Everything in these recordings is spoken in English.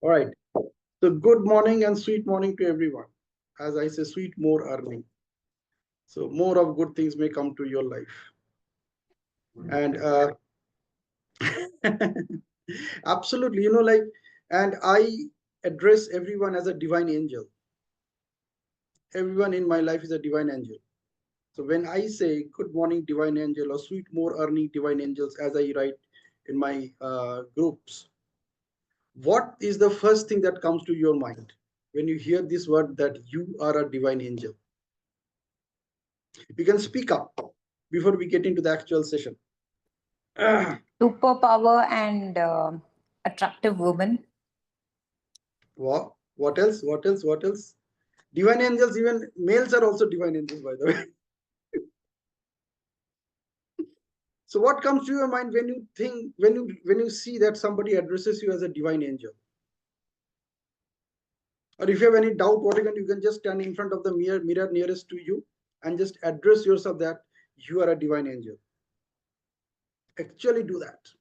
All right. So good morning and sweet morning to everyone. As I say, sweet more earning. So more of good things may come to your life. And absolutely, and I address everyone as a divine angel. Everyone in my life is a divine angel. So when I say good morning, divine angel, or sweet more earning divine angels, as I write in my groups, what is the first thing that comes to your mind when you hear this word that you are a divine angel? You can speak up before we get into the actual session. Superpower and attractive woman. What else? What else? What else? Divine angels, even males are also divine angels, by the way. So what comes to your mind when you think, when you see that somebody addresses you as a divine angel? Or if you have any doubt, you can just stand in front of the mirror nearest to you and just address yourself that you are a divine angel. Actually do that.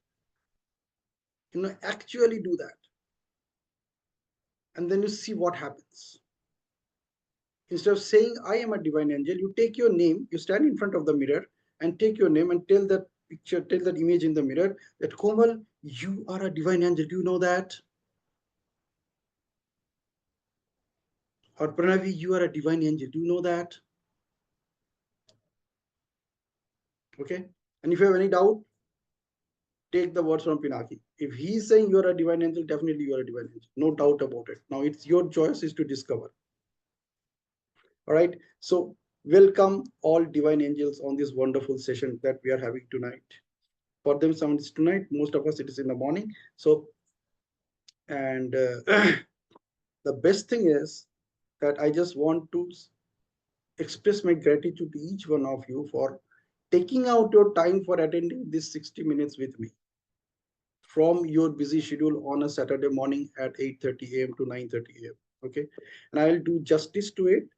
Actually do that. And then you see what happens. Instead of saying, I am a divine angel, you take your name, you stand in front of the mirror and take your name and tell that picture, tell that image in the mirror that Komal, you are a divine angel. Do you know that? Or Pranavi, you are a divine angel. Do you know that? Okay. And if you have any doubt, take the words from Pinaki. If he is saying you are a divine angel, definitely you are a divine angel. No doubt about it. Now it's your choice is to discover. All right. So welcome all divine angels on this wonderful session that we are having tonight. For them, some it's tonight. Most of us it is in the morning. So and the best thing is that I just want to express my gratitude to each one of you for taking out your time for attending this 60 minutes with me from your busy schedule on a Saturday morning at 8:30 a.m. to 9:30 a.m. Okay, and I will do justice to it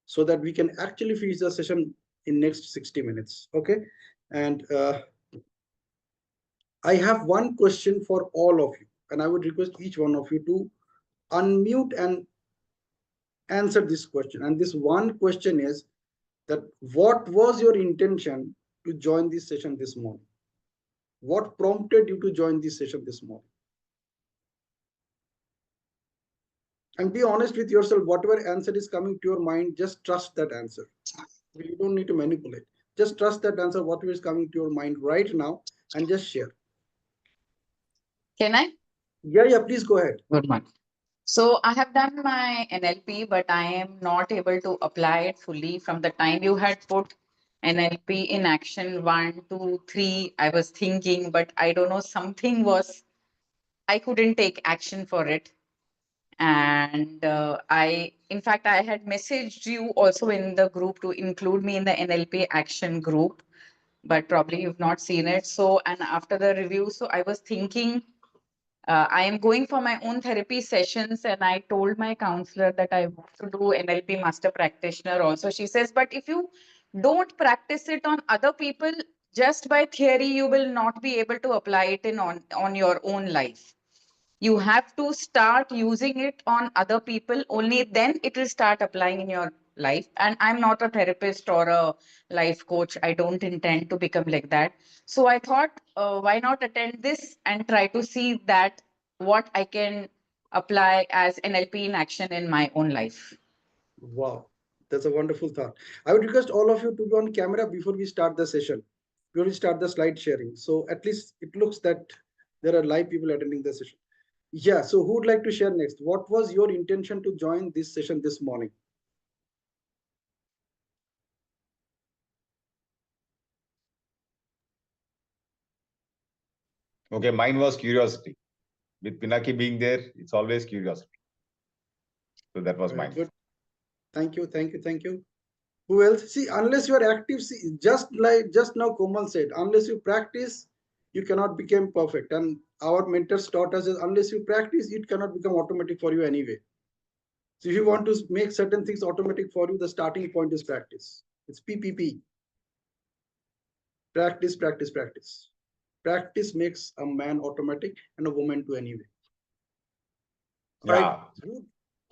so that we can actually finish the session in next 60 minutes. Okay, and I have one question for all of you, and I would request each one of you to unmute and answer this question. And this one question is that what was your intention to join this session this morning? What prompted you to join this session this morning? And be honest with yourself. Whatever answer is coming to your mind, just trust that answer. You don't need to manipulate. Just trust that answer, whatever is coming to your mind right now, and just share. Can I? Yeah, please go ahead. Good morning. So I have done my NLP, but I am not able to apply it fully. From the time you had put NLP in action, 1, 2, 3, I was thinking, but I don't know, something was, I couldn't take action for it. And in fact, I had messaged you also in the group to include me in the NLP action group, but probably you've not seen it. So, and after the review, so I was thinking, I am going for my own therapy sessions, and I told my counselor that I want to do NLP master practitioner also. She says, but if you don't practice it on other people, just by theory, you will not be able to apply it on your own life. You have to start using it on other people, only then it will start applying in your life. And I'm not a therapist or a life coach. I don't intend to become like that. So I thought, why not attend this and try to see that what I can apply as NLP in action in my own life. Wow, that's a wonderful thought. I would request all of you to be on camera before we start the session. Before we start the slide sharing. So at least it looks that there are live people attending the session. Yeah, so who would like to share next? What was your intention to join this session this morning? Okay, mine was curiosity. With Pinaki being there, it's always curiosity. So that was mine. Good. Thank you, thank you, thank you. Who else? See, unless you are active, see, just now Komal said, unless you practice, you cannot become perfect. And our mentors taught us is unless you practice, it cannot become automatic for you anyway. So if you want to make certain things automatic for you, the starting point is practice. It's PPP. Practice, practice, practice. Practice makes a man automatic and a woman to anyway. Right. Yeah.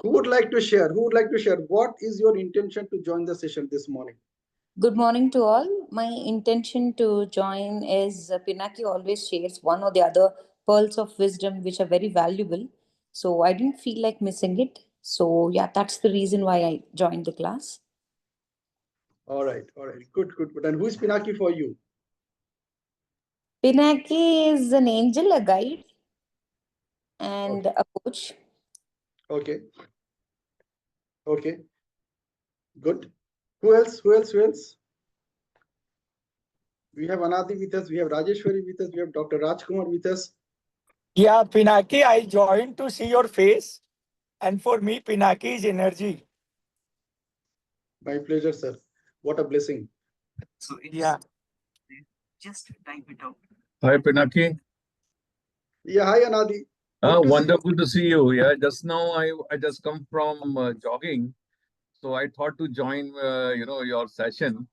Who would like to share? Who would like to share? What is your intention to join the session this morning? Good morning to all. My intention to join is Pinaki always shares one or the other pearls of wisdom which are very valuable. So I didn't feel like missing it. So yeah, that's the reason why I joined the class. All right. All right. Good, good, good. And who is Pinaki for you? Pinaki is an angel, a guide, and Okay. a coach. Okay. Okay. Good. Who else? Who else? Who else? We have Anadi with us. We have Rajeshwari with us. We have Dr. Rajkumar with us. Yeah, Pinaki, I joined to see your face. And for me, Pinaki is energy. My pleasure, sir. What a blessing. So yeah. Just type it out. Hi, Pinaki. Yeah. Hi, Anadi. Good to see you. Wonderful to see you. Yeah, just now I just come from jogging, so I thought to join your session.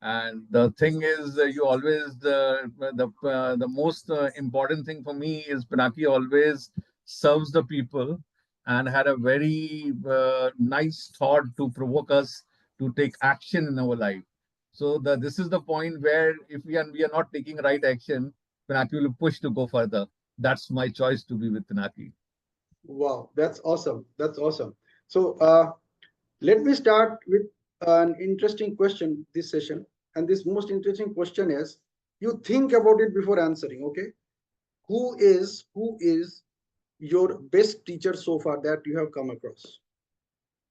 And the thing is, you always the most important thing for me is Pinaki always serves the people and had a very nice thought to provoke us to take action in our life. So this is the point where if we are not taking right action, Pinaki will push to go further. That's my choice to be with Pinaki. Wow. That's awesome. That's awesome. So let me start with an interesting question this session. And this most interesting question is, you think about it before answering, okay? Who is your best teacher so far that you have come across?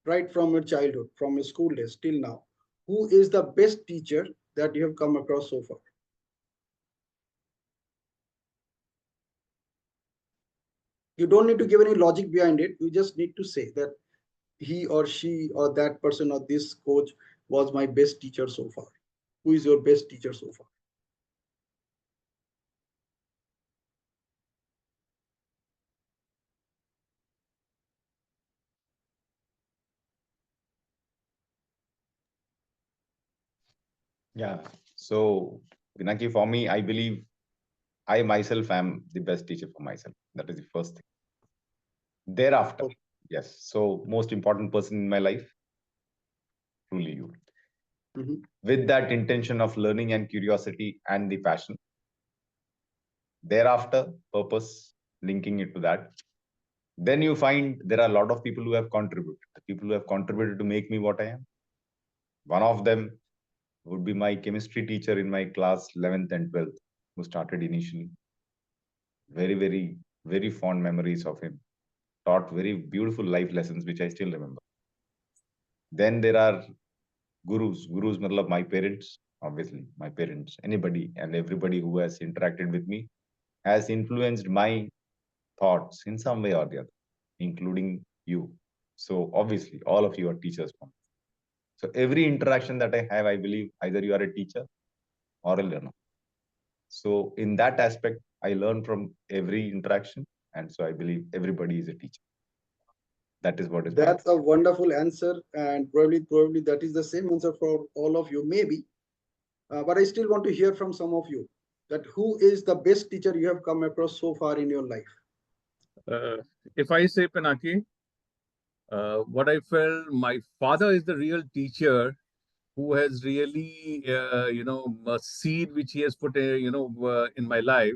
Right from your childhood, from your school days till now. Who is the best teacher that you have come across so far? You don't need to give any logic behind it. You just need to say that he or she or that person or this coach was my best teacher so far. Who is your best teacher so far? Yeah. So, Pinaki, for me, I believe I myself am the best teacher for myself. That is the first thing. Thereafter, Okay. yes. So, most important person in my life, truly you. Mhm. With that intention of learning and curiosity and the passion. Thereafter, purpose, linking it to that. Then you find there are a lot of people who have contributed. The people who have contributed to make me what I am. One of them would be my chemistry teacher in my class 11th and 12th, who started initially. Very, very, very fond memories of him. Taught very beautiful life lessons, which I still remember. Then there are gurus. Gurus, matlab my parents, obviously, my parents, anybody and everybody who has interacted with me has influenced my thoughts in some way or the other, including you. So obviously, all of you are teachers for me. So every interaction that I have, I believe either you are a teacher or a learner. So in that aspect, I learn from every interaction. And so I believe everybody is a teacher. That is what is my That's a wonderful answer, and probably that is the same answer for all of you, maybe. But I still want to hear from some of you that who is the best teacher you have come across so far in your life? Uh, if I say Pinaki, what I felt, my father is the real teacher who has really, a seed which he has put, in my life.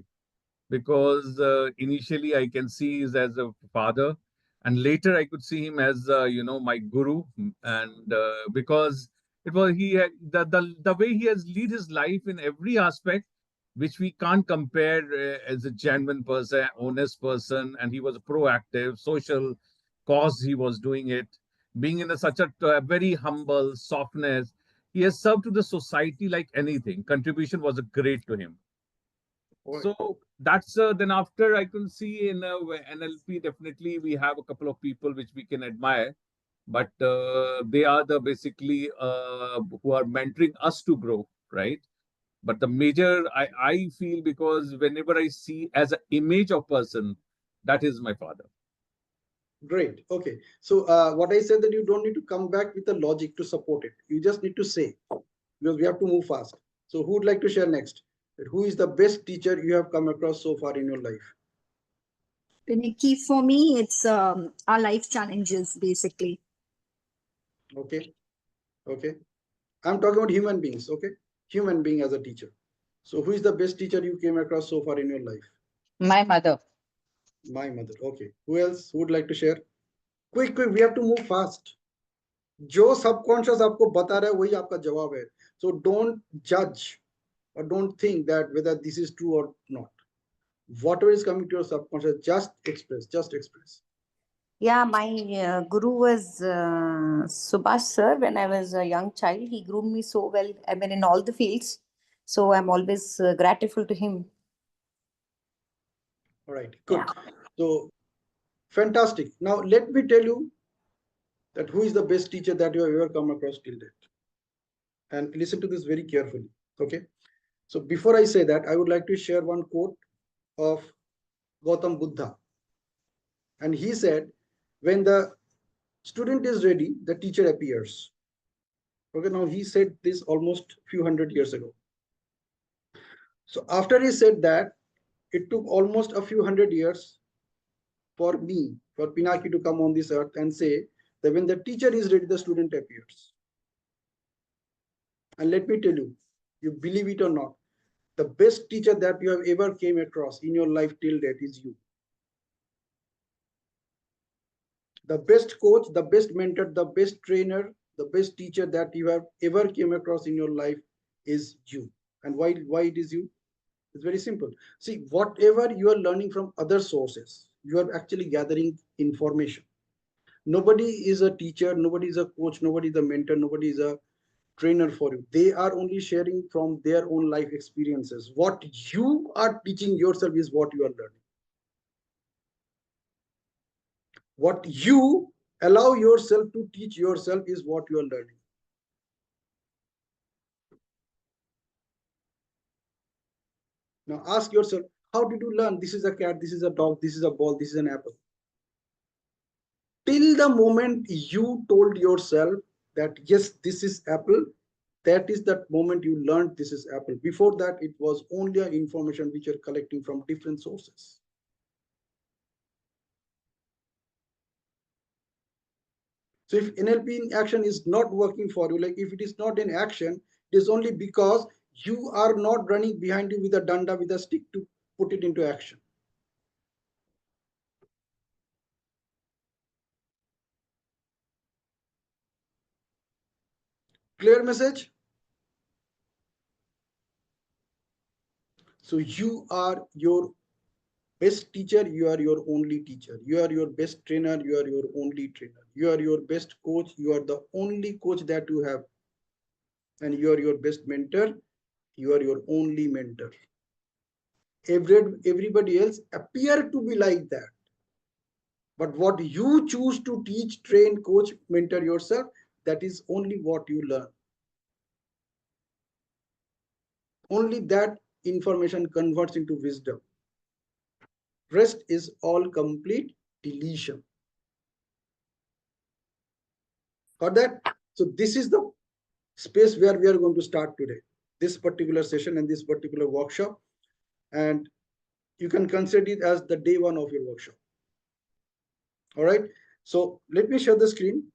Because initially I can see is as a father, and later I could see him as my guru, and because it was he had, the way he has lead his life in every aspect, which we can't compare as a genuine person, honest person, and he was proactive, social cause he was doing it, being in such a very humble softness. He has served to the society like anything. Contribution was a great to him. Right. So that's then after I can see in NLP, definitely we have a couple of people which we can admire, but they are the basically who are mentoring us to grow, right? But the major I feel, because whenever I see as an image of person, that is my father. Great. Okay. So what I said, that you don't need to come back with the logic to support it. You just need to say, because we have to move fast. So who would like to share next? Who is the best teacher you have come across so far in your life? Pinaki, for me, it's our life challenges, basically. Okay. Okay. I'm talking about human beings. Okay. Human being as a teacher. So who is the best teacher you came across so far in your life? My mother. My mother. Okay. Who else would like to share? Quick, quick. We have to move fast. जो subconscious आपको बता रहा है वही आपका जवाब है. So don't judge or don't think that whether this is true or not. Whatever is coming to your subconscious, just express. Just express. Yeah, my guru was Subhash sir. When I was a young child, he groomed me so well. I mean, in all the fields. So I'm always grateful to him. All right. Good. So fantastic. Now let me tell you that who is the best teacher that you have ever come across till date. And listen to this very carefully. Okay. So before I say that, I would like to share one quote of Gautam Buddha. And he said, when the student is ready, the teacher appears. Okay, now he said this almost few hundred years ago. So after he said that, it took almost a few hundred years for me, for Pinaki to come on this earth and say that when the teacher is ready, the student appears. And let me tell you, you believe it or not, the best teacher that you have ever came across in your life till date is you. The best coach, the best mentor, the best trainer, the best teacher that you have ever came across in your life is you. And why it is you? It's very simple. See, whatever you are learning from other sources, you are actually gathering information. Nobody is a teacher, nobody is a coach, nobody is a mentor, nobody is a trainer for you. They are only sharing from their own life experiences. What you are teaching yourself is what you are learning. What you allow yourself to teach yourself is what you are learning. Now ask yourself, how did you learn this is a cat, this is a dog, this is a ball, this is an apple? Till the moment you told yourself that yes, this is apple, that is that moment you learned this is apple. Before that, it was only information which you're collecting from different sources. So if NLP in action is not working for you, like if it is not in action, it is only because you are not running behind you with a danda, with a stick to put it into action. Clear message? So you are your best teacher, you are your only teacher. You are your best trainer, you are your only trainer. You are your best coach, you are the only coach that you have. And you are your best mentor, you are your only mentor. Everybody else appear to be like that. But what you choose to teach, train, coach, mentor yourself, that is only what you learn. Only that information converts into wisdom. Rest is all complete deletion. Got that? So this is the space where we are going to start today, this particular session and this particular workshop. And you can consider it as the day one of your workshop. All right. So let me share the screen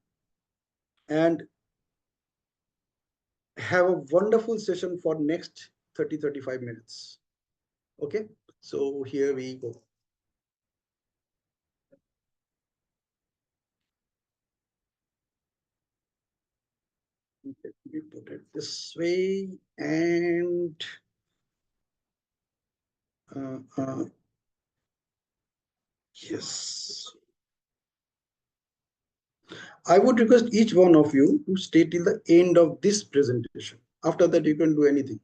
and have a wonderful session for next 30-35 minutes. Okay. So here we go. Let me put it this way and yes. I would request each one of you to stay till the end of this presentation. After that, you can do anything.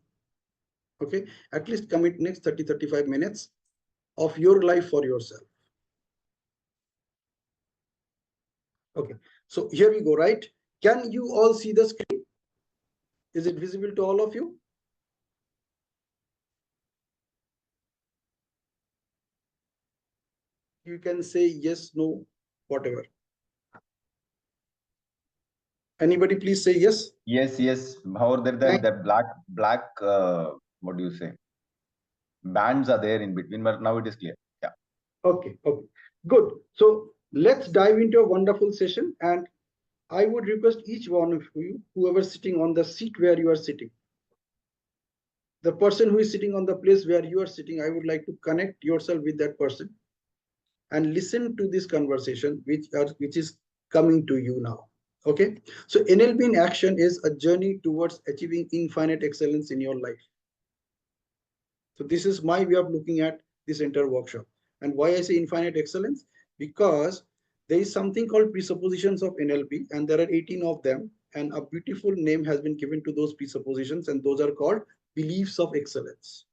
Okay, at least commit next 30-35 minutes of your life for yourself. Okay, so here we go, right? Can you all see the screen? Is it visible to all of you? You can say yes, no, whatever. Anybody please say yes? Yes, yes. However, that black, what do you say? Bands are there in between, but now it is clear. Yeah. Okay, okay. Good. So let's dive into a wonderful session. And I would request each one of you, whoever sitting on the seat where you are sitting, the person who is sitting on the place where you are sitting, I would like to connect yourself with that person and listen to this conversation which is coming to you now. Okay. So NLP in action is a journey towards achieving infinite excellence in your life. So this is my way of looking at this entire workshop. And why I say infinite excellence? Because there is something called presuppositions of NLP, and there are 18 of them. And a beautiful name has been given to those presuppositions, and those are called beliefs of excellence.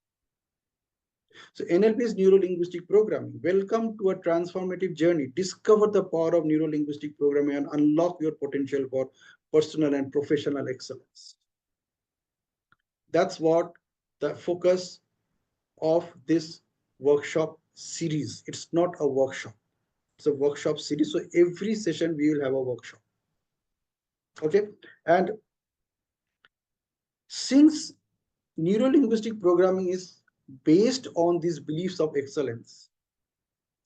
So NLP is neuro-linguistic programming. Welcome to a transformative journey. Discover the power of neuro-linguistic programming and unlock your potential for personal and professional excellence. That's what the focus of this workshop series. It's not a workshop, it's a workshop series. So every session we will have a workshop. Okay. And since neuro-linguistic programming is based on these beliefs of excellence,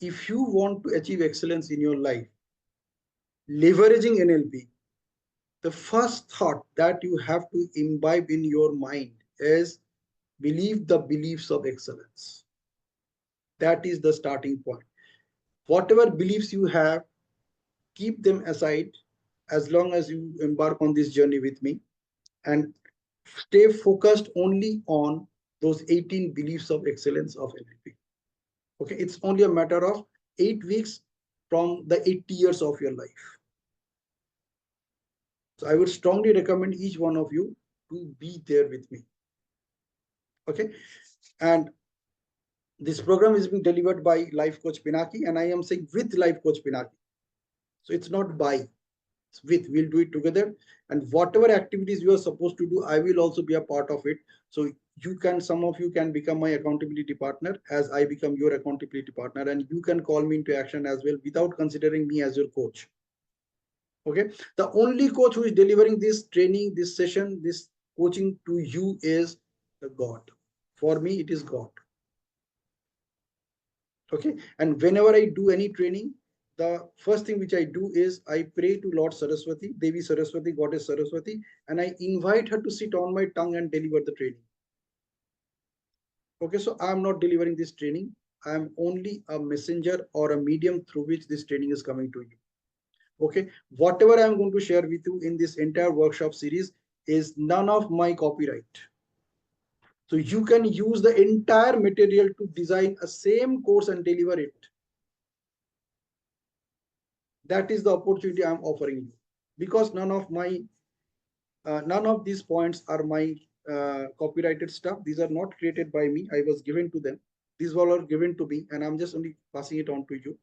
if you want to achieve excellence in your life, leveraging NLP, the first thought that you have to imbibe in your mind is believe the beliefs of excellence. That is the starting point. Whatever beliefs you have, keep them aside as long as you embark on this journey with me, and stay focused only on those 18 beliefs of excellence of NLP. Okay, it's only a matter of 8 weeks from the 80 years of your life. So I would strongly recommend each one of you to be there with me. Okay, and this program is being delivered by Life Coach Pinaki, and I am saying with Life Coach Pinaki. So it's not by, it's with. We'll do it together, and whatever activities you are supposed to do, I will also be a part of it. So you can, some of you can become my accountability partner as I become your accountability partner, and you can call me into action as well without considering me as your coach. Okay, the only coach who is delivering this training, this session, this coaching to you is the God. For me, it is God. Okay, and whenever I do any training, the first thing which I do is I pray to Lord Saraswati, Devi Saraswati, Goddess Saraswati, and I invite her to sit on my tongue and deliver the training. Okay, so I am not delivering this training. I am only a messenger or a medium through which this training is coming to you. Okay, whatever I am going to share with you in this entire workshop series is none of my copyright. So you can use the entire material to design a same course and deliver it. That is the opportunity I'm offering you, because none of these points are my copyrighted stuff. These are not created by me. I was given to them. These all are given to me, and I'm just only passing it on to you.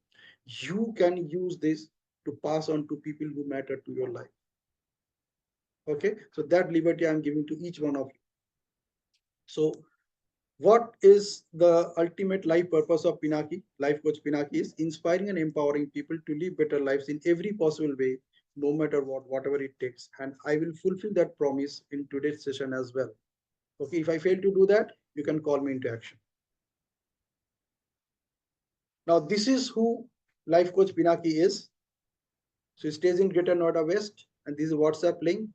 You can use this to pass on to people who matter to your life. Okay, so that liberty I'm giving to each one of you. So what is the ultimate life purpose of Pinaki? Life Coach Pinaki is inspiring and empowering people to live better lives in every possible way, no matter what, whatever it takes. And I will fulfill that promise in today's session as well. Okay, if I fail to do that, you can call me into action. Now, this is who Life Coach Pinaki is. So he stays in Greater Noida West, and this is WhatsApp link.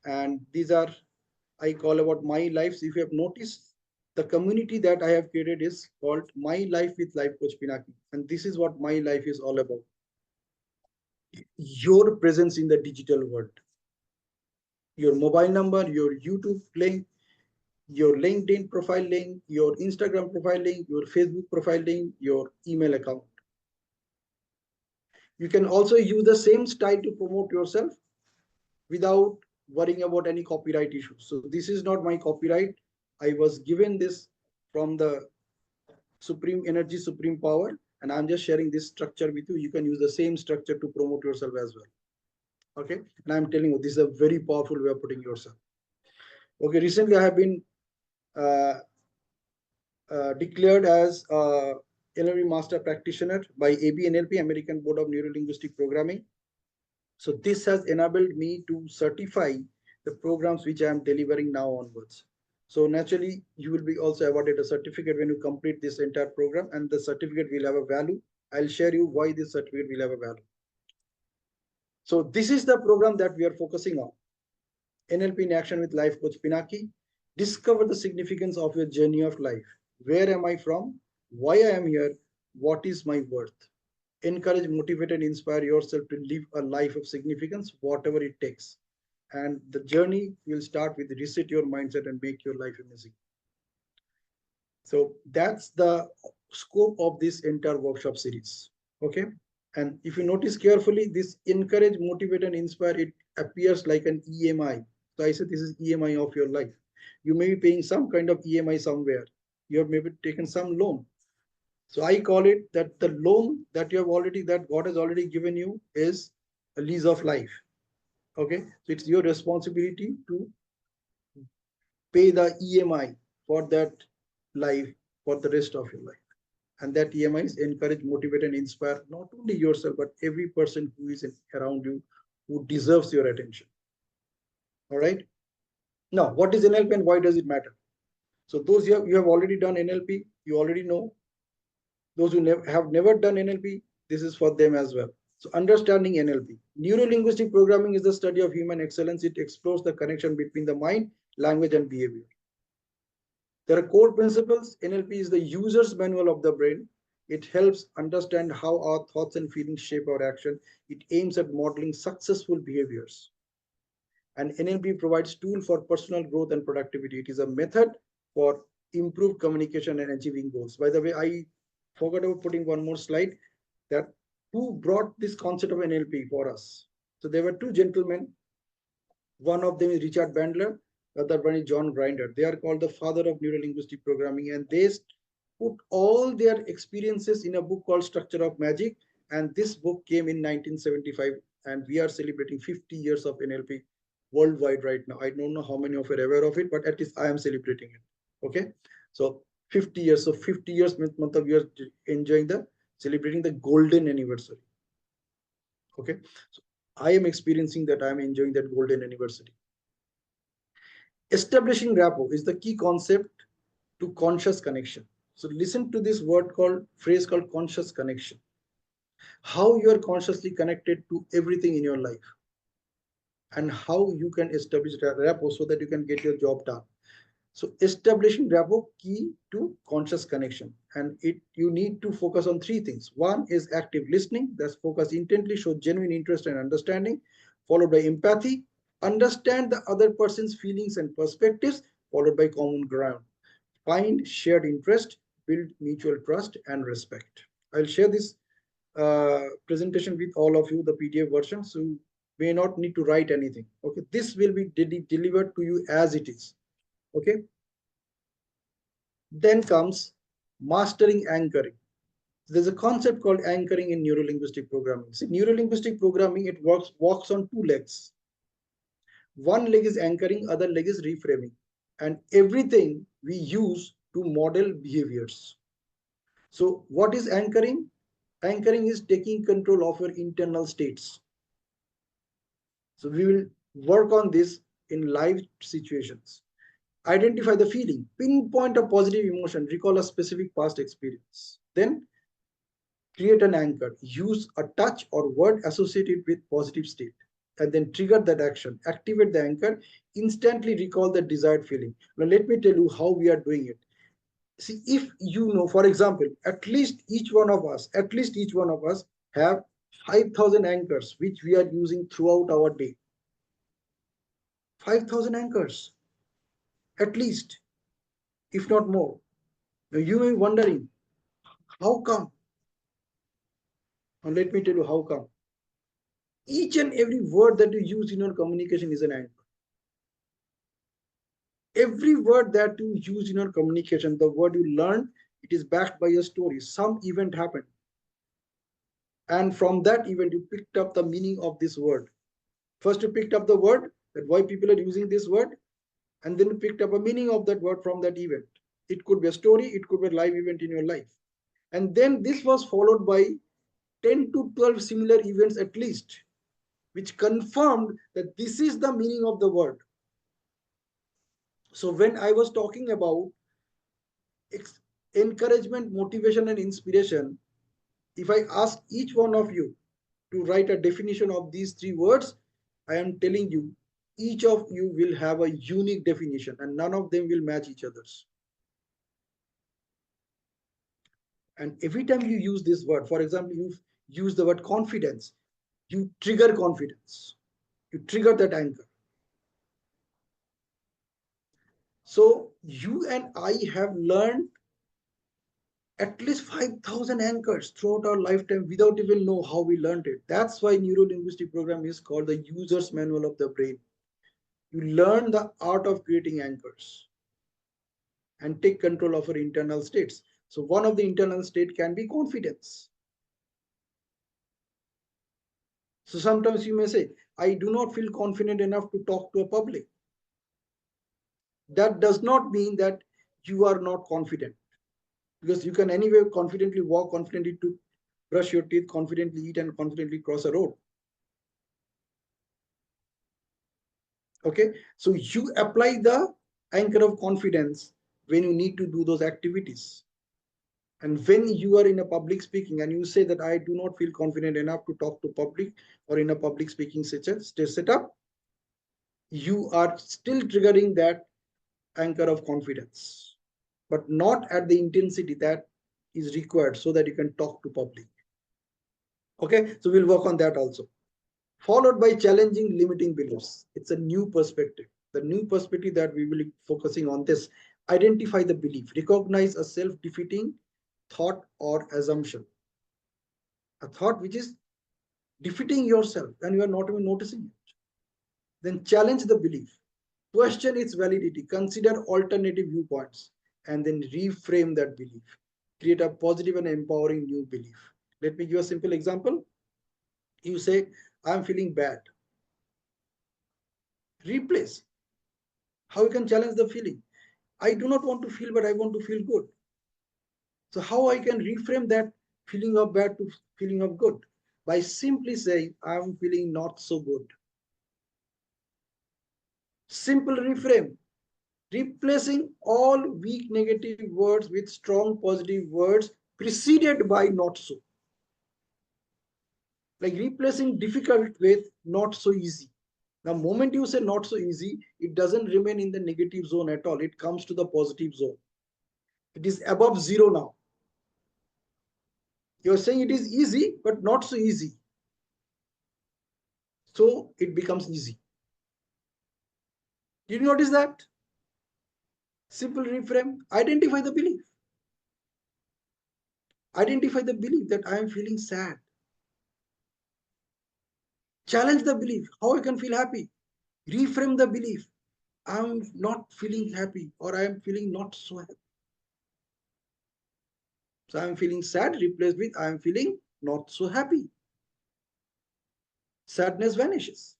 And these are, I call about my lives. If you have noticed, the community that I have created is called My Life with Life Coach Pinaki. And this is what my life is all about. Your presence in the digital world. Your mobile number, your YouTube link, your LinkedIn profile link, your Instagram profile link, your Facebook profile link, your email account. You can also use the same style to promote yourself without worrying about any copyright issues. So this is not my copyright. I was given this from the Supreme Energy, Supreme Power, and I'm just sharing this structure with you. You can use the same structure to promote yourself as well. Okay, and I'm telling you, this is a very powerful way of putting yourself. Okay, recently I have been uh, declared as NLP Master Practitioner by ABNLP, American Board of Neuro-Linguistic Programming. So this has enabled me to certify the programs which I am delivering now onwards. So naturally, you will be also awarded a certificate when you complete this entire program, and the certificate will have a value I'll share you why this certificate will have a value. So this is the program that we are focusing on. NLP in action with life coach Pinaki. Discover the significance of your journey of life. Where am I from? Why I am here? What is my worth? Encourage, motivate, and inspire yourself to live a life of significance, whatever it takes. And the journey will start with reset your mindset and make your life amazing. So that's the scope of this entire workshop series. Okay. And if you notice carefully, this encourage, motivate, and inspire, it appears like an EMI. So I said this is EMI of your life. You may be paying some kind of EMI somewhere. You have maybe taken some loan. So I call it that the loan that you have already, that God has already given you, is a lease of life. Okay. So it's your responsibility to pay the EMI for that life for the rest of your life. And that EMI is encourage, motivate, and inspire not only yourself, but every person who is around you who deserves your attention. All right. Now, what is NLP and why does it matter? So those you have already done NLP, you already know. Those who have never done NLP, this is for them as well. So understanding NLP. Neuro-linguistic programming is the study of human excellence. It explores the connection between the mind, language, and behavior. There are core principles. NLP is the user's manual of the brain. It helps understand how our thoughts and feelings shape our action. It aims at modeling successful behaviors. And NLP provides tools for personal growth and productivity. It is a method for improved communication and achieving goals. By the way, I forgot about putting one more slide, that who brought this concept of NLP for us. So there were two gentlemen. One of them is Richard Bandler, the other one is John Grinder. They are called the father of neuro-linguistic programming, and they put all their experiences in a book called Structure of Magic. And this book came in 1975, and we are celebrating 50 years of NLP worldwide right now. I don't know how many of you are aware of it, but at least I am celebrating it. Okay, so 50 years. So 50 years means we are enjoying the celebrating the golden anniversary. Okay, so I am experiencing that. I am enjoying that golden anniversary. Establishing rapport is the key concept to conscious connection. So listen to this phrase called conscious connection. How you are consciously connected to everything in your life, and how you can establish rapport so that you can get your job done. So establishing rapport, key to conscious connection, and you need to focus on three things. One is active listening, that's focus intently, show genuine interest and understanding, followed by empathy, understand the other person's feelings and perspectives, followed by common ground, find shared interest, build mutual trust and respect. I'll share this presentation with all of you, the PDF version, so you may not need to write anything. Okay, this will be delivered to you as it is. Okay. Then comes mastering anchoring. There's a concept called anchoring in neuro-linguistic programming. See, neuro-linguistic programming, it walks on two legs. One leg is anchoring, other leg is reframing. And everything we use to model behaviors. So what is anchoring? Anchoring is taking control of your internal states. So we will work on this in live situations. Identify the feeling, pinpoint a positive emotion, recall a specific past experience. Then create an anchor, use a touch or word associated with positive state, and then trigger that action, activate the anchor, instantly recall the desired feeling. Now let me tell you how we are doing it. See, if you know, for example, at least each one of us have 5,000 anchors which we are using throughout our day. 5,000 anchors at least, if not more. Now you may be wondering, how come? Now let me tell you how come. Each and every word that you use in your communication is an anchor. Every word that you use in your communication, the word you learn, it is backed by a story. Some event happened. And from that event, you picked up the meaning of this word. First, you picked up the word, that why people are using this word, and then you picked up a meaning of that word from that event. It could be a story, it could be a live event in your life. And then this was followed by 10 to 12 similar events at least, which confirmed that this is the meaning of the word. So when I was talking about encouragement, motivation, and inspiration, If I ask each one of you to write a definition of these 3 words, I am telling you, each of you will have a unique definition and none of them will match each other's. And every time you use this word, for example, you use the word confidence, you trigger confidence, you trigger that anchor. So you and I have learned at least 5,000 anchors throughout our lifetime without even know how we learned it. That's why neuro-linguistic program is called the user's manual of the brain. You learn the art of creating anchors and take control of our internal states. So one of the internal state can be confidence. So sometimes you may say, I do not feel confident enough to talk to a public. That does not mean that you are not confident, because you can anyway confidently walk, confidently to brush your teeth, confidently eat, and confidently cross a road. Okay, so you apply the anchor of confidence when you need to do those activities. And when you are in a public speaking and you say that I do not feel confident enough to talk to public or in a public speaking setup, you are still triggering that anchor of confidence, but not at the intensity that is required so that you can talk to public. Okay, so we'll work on that also. Followed by challenging limiting beliefs. It's a new perspective. The new perspective that we will be focusing on this. Identify the belief. Recognize a self-defeating thought or assumption. A thought which is defeating yourself and you are not even noticing it. Then challenge the belief. Question its validity. Consider alternative viewpoints and then reframe that belief. Create a positive and empowering new belief. Let me give a simple example. You say, I'm feeling bad. Replace. How you can challenge the feeling? I do not want to feel, but I want to feel good. So how I can reframe that feeling of bad to feeling of good? By simply saying, I'm feeling not so good. Simple reframe. Replacing all weak negative words with strong positive words preceded by not so. Like replacing difficult with not so easy. The moment you say not so easy, it doesn't remain in the negative zone at all. It comes to the positive zone. It is above 0 now. You're saying it is easy, but not so easy. So it becomes easy. Did you notice that? Simple reframe. Identify the belief. Identify the belief that I am feeling sad. Challenge the belief. How I can feel happy. Reframe the belief. I'm not feeling happy or I am feeling not so happy. So I am feeling sad, replaced with I am feeling not so happy. Sadness vanishes.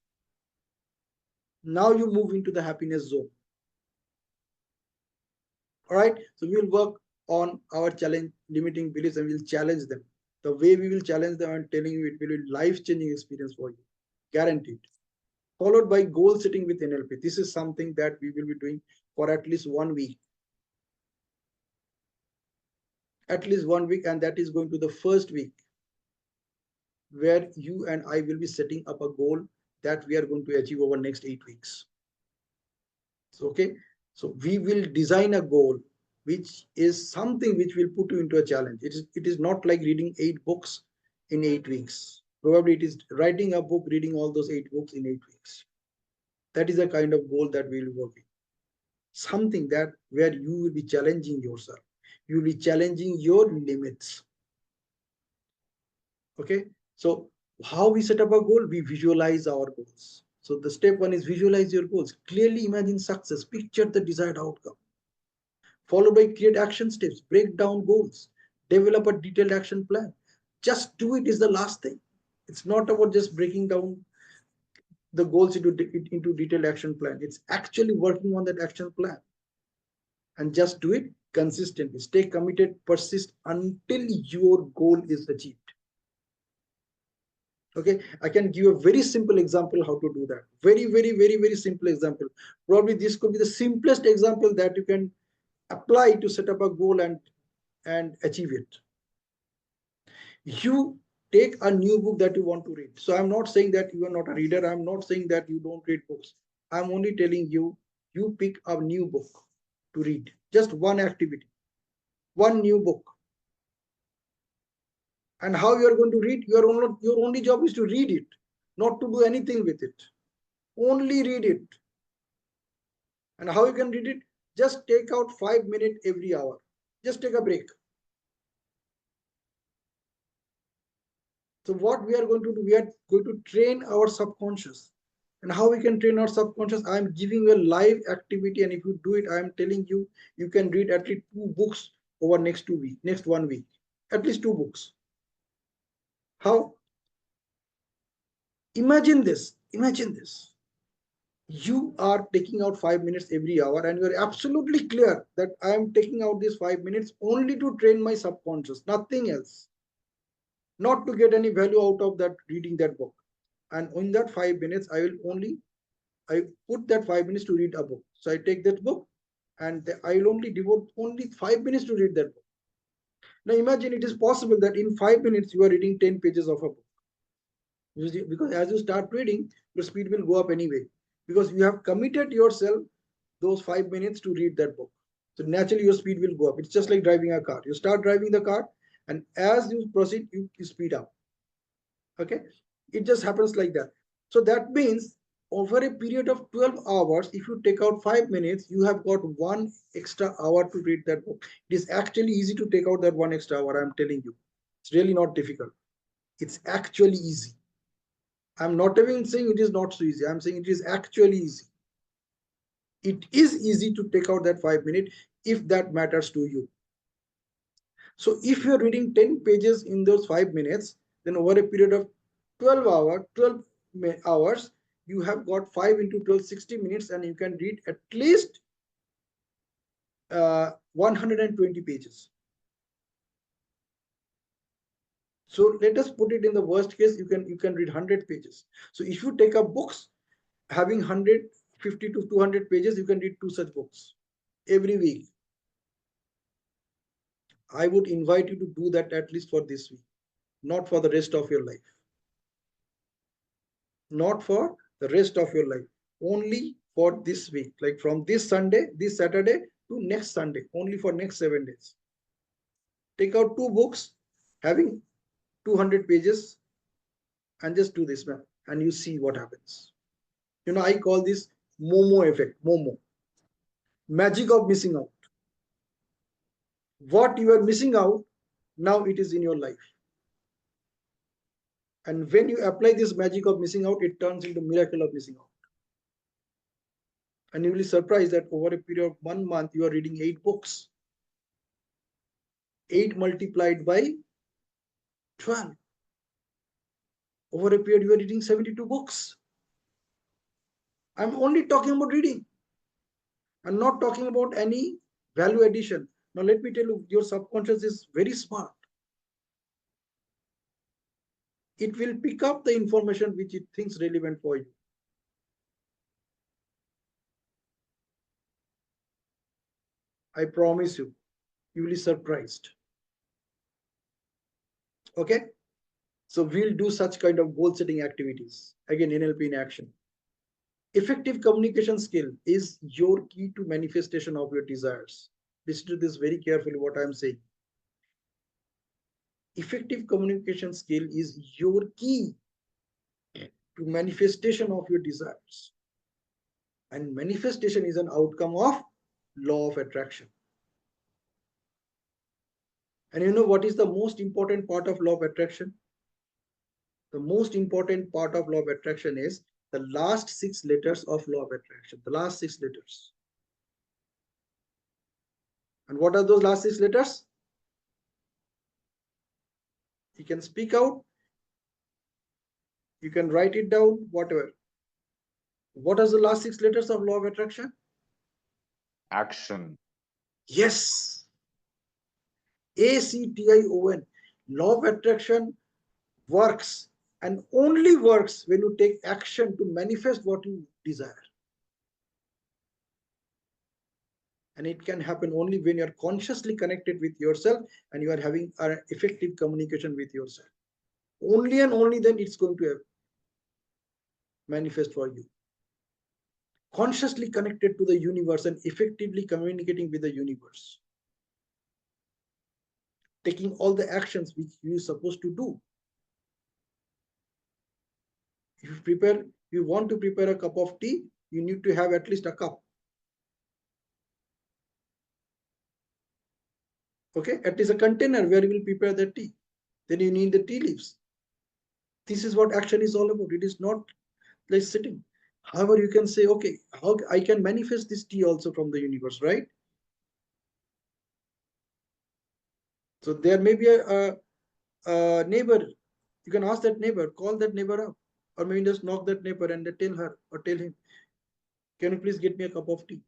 Now you move into the happiness zone. All right. So we will work on our challenge limiting beliefs and we'll challenge them. The way we will challenge them, I'm telling you, it will be life-changing experience for you. Guaranteed. Followed by goal setting with NLP. This is something that we will be doing for at least 1 week. At least 1 week, and that is going to the first week where you and I will be setting up a goal that we are going to achieve over next 8 weeks. So, okay, so we will design a goal which is something which will put you into a challenge. It is not like reading 8 books in 8 weeks. Probably it is writing a book, reading all those 8 books in 8 weeks. That is a kind of goal that we will work in. Something that where you will be challenging yourself. You will be challenging your limits. Okay, so how we set up a goal? We visualize our goals. So the step 1 is visualize your goals. Clearly imagine success. Picture the desired outcome. Followed by create action steps. Break down goals. Develop a detailed action plan. Just do it is the last thing. It's not about just breaking down the goals into detailed action plan. It's actually working on that action plan. And just do it consistently. Stay committed. Persist until your goal is achieved. Okay, I can give a very simple example how to do that. Very simple example. Probably this could be the simplest example that you can apply to set up a goal and achieve it. You take a new book that you want to read. So I'm not saying that you are not a reader. I'm not saying that you don't read books. I'm only telling you, you pick a new book to read. Just one activity, one new book. And how you are going to read? Your only job is to read it, not to do anything with it. Only read it. And how you can read it? Just take out 5 minutes every hour. Just take a break. So what we are going to do, we are going to train our subconscious. And how we can train our subconscious? I am giving you a live activity, and if you do it, I am telling you, you can read at least 2 books over next 2 weeks, next 1 week, at least 2 books. How? Imagine this. Imagine this. You are taking out 5 minutes every hour, and you are absolutely clear that I am taking out these 5 minutes only to train my subconscious, nothing else. Not to get any value out of that reading that book. And in that 5 minutes, I put that 5 minutes to read a book. So I take that book and I will only devote only 5 minutes to read that book. Now imagine it is possible that in 5 minutes you are reading 10 pages of a book. Because as you start reading, your speed will go up anyway. Because you have committed yourself those 5 minutes to read that book. So naturally your speed will go up. It's just like driving a car. You start driving the car, and as you proceed, you speed up. Okay, it just happens like that. So that means over a period of 12 hours, if you take out 5 minutes, you have got 1 extra hour to read that book. It is actually easy to take out that 1 extra hour. I'm telling you, it's really not difficult. It's actually easy. I'm not even saying it is not so easy. I'm saying it is actually easy. It is easy to take out that 5 minutes if that matters to you. So if you're reading 10 pages in those 5 minutes, then over a period of 12 hours, you have got 5 into 12, 60 minutes, and you can read at least 120 pages. So let us put it in the worst case, you can read 100 pages. So if you take up books having 150 to 200 pages, you can read 2 such books every week. I would invite you to do that at least for this week, not for the rest of your life. Not for the rest of your life, only for this week, like from this Sunday, this Saturday to next Sunday, only for next 7 days. Take out 2 books having 200 pages and just do this, man, and you see what happens. I call this Momo effect. Momo, magic of missing out. What you are missing out, now it is in your life. And when you apply this magic of missing out, it turns into miracle of missing out. And you will be surprised that over a period of 1 month, you are reading 8 books. 8 multiplied by 12. Over a period, you are reading 72 books. I'm only talking about reading. I'm not talking about any value addition. Now, let me tell you, your subconscious is very smart. It will pick up the information which it thinks relevant for you. I promise you, you will be surprised. Okay? So we'll do such kind of goal setting activities. Again, NLP in action. Effective communication skill is your key to manifestation of your desires. Listen to this very carefully, what I'm saying. Effective communication skill is your key to manifestation of your desires. And manifestation is an outcome of law of attraction. And you know what is the most important part of law of attraction? The most important part of law of attraction is the last 6 letters of law of attraction. The last 6 letters. And what are those last 6 letters? You can speak out. You can write it down, whatever. What are the last 6 letters of law of attraction? Action. Yes. ACTION. Law of attraction works and only works when you take action to manifest what you desire. And it can happen only when you are consciously connected with yourself and you are having an effective communication with yourself. Only and only then it's going to manifest for you. Consciously connected to the universe and effectively communicating with the universe. Taking all the actions which you are supposed to do. If you want to prepare a cup of tea, you need to have at least a cup. Okay, at least a container where you will prepare the tea. Then you need the tea leaves. This is what action is all about. It is not like sitting. However, you can say, okay, how I can manifest this tea also from the universe, right? So there may be a neighbor. You can ask that neighbor, call that neighbor up, or maybe just knock that neighbor and tell her or tell him, can you please get me a cup of tea?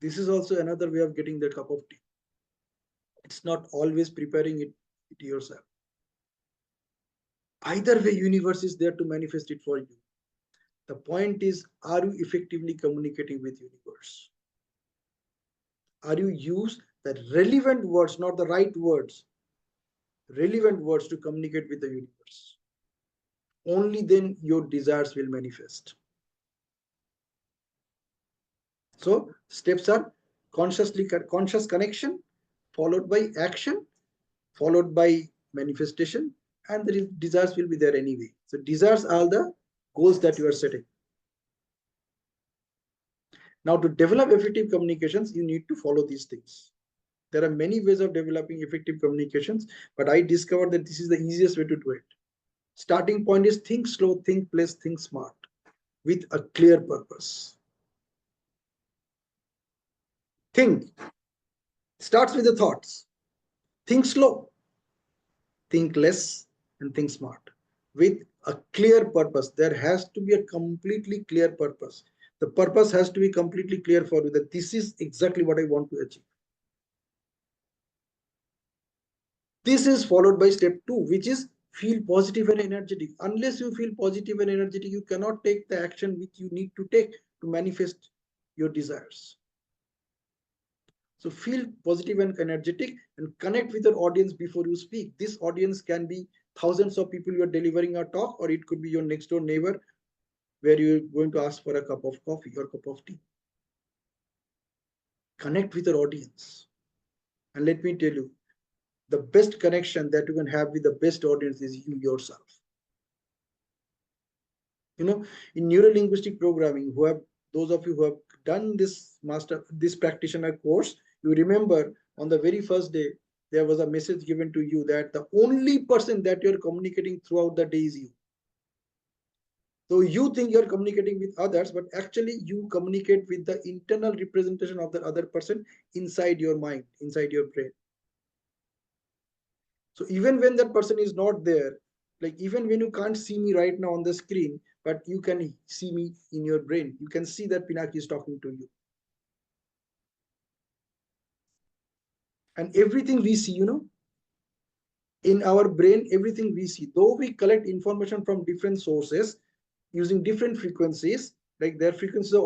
This is also another way of getting that cup of tea. It's not always preparing it yourself. Either way, universe is there to manifest it for you. The point is, are you effectively communicating with universe? Are you use the relevant words, not the right words, relevant words to communicate with the universe? Only then your desires will manifest. So steps are conscious connection, followed by action, followed by manifestation, and the desires will be there anyway. So desires are the goals that you are setting. Now, to develop effective communications, you need to follow these things. There are many ways of developing effective communications, but I discovered that this is the easiest way to do it. Starting point is think slow, think less, think smart, with a clear purpose. Think starts with the thoughts. Think slow, think less, and think smart with a clear purpose. There has to be a completely clear purpose. The purpose has to be completely clear for you that this is exactly what I want to achieve. This is followed by step 2, which is feel positive and energetic. Unless you feel positive and energetic, you cannot take the action which you need to take to manifest your desires. So feel positive and energetic and connect with your audience before you speak. This audience can be thousands of people you are delivering a talk, or it could be your next door neighbor where you're going to ask for a cup of coffee or cup of tea. Connect with your audience. And let me tell you, the best connection that you can have with the best audience is you yourself. You know, in neuro-linguistic programming, those of you who have done this practitioner course, you remember on the very first day, there was a message given to you that the only person that you're communicating throughout the day is you. So you think you're communicating with others, but actually you communicate with the internal representation of the other person inside your mind, inside your brain. So even when that person is not there, like even when you can't see me right now on the screen, but you can see me in your brain, you can see that Pinaki is talking to you. And everything we see, you know, in our brain, everything we see, though we collect information from different sources using different frequencies, like their frequencies of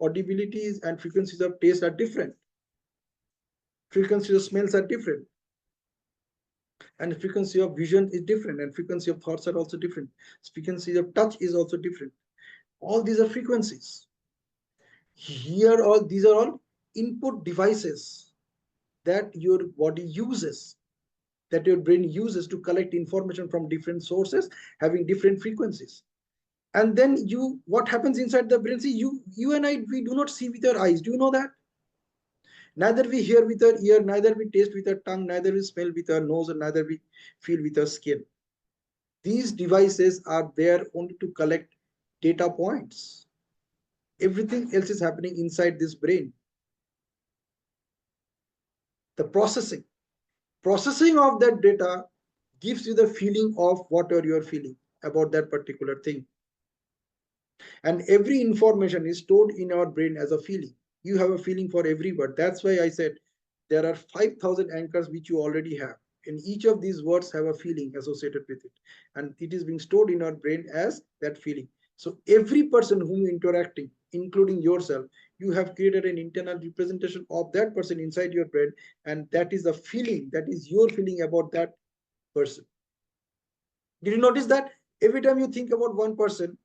audibilities and frequencies of taste are different. Frequencies of smells are different. And the frequency of vision is different, and frequency of thoughts are also different. Frequency of touch is also different. All these are frequencies. Here, these are all input devices that your body uses, that your brain uses to collect information from different sources having different frequencies. And then what happens inside the brain? See, you and I, we do not see with our eyes. Do you know that? Neither we hear with our ear, neither we taste with our tongue, neither we smell with our nose, and neither we feel with our skin. These devices are there only to collect data points. Everything else is happening inside this brain. The processing of that data gives you the feeling of whatever you are feeling about that particular thing. And every information is stored in our brain as a feeling. You have a feeling for every word. That's why I said there are 5,000 anchors which you already have. And each of these words have a feeling associated with it. And it is being stored in our brain as that feeling. So every person whom you're interacting, including yourself, you have created an internal representation of that person inside your brain, and that is the feeling, that is your feeling about that person. Did you notice that every time you think about one person,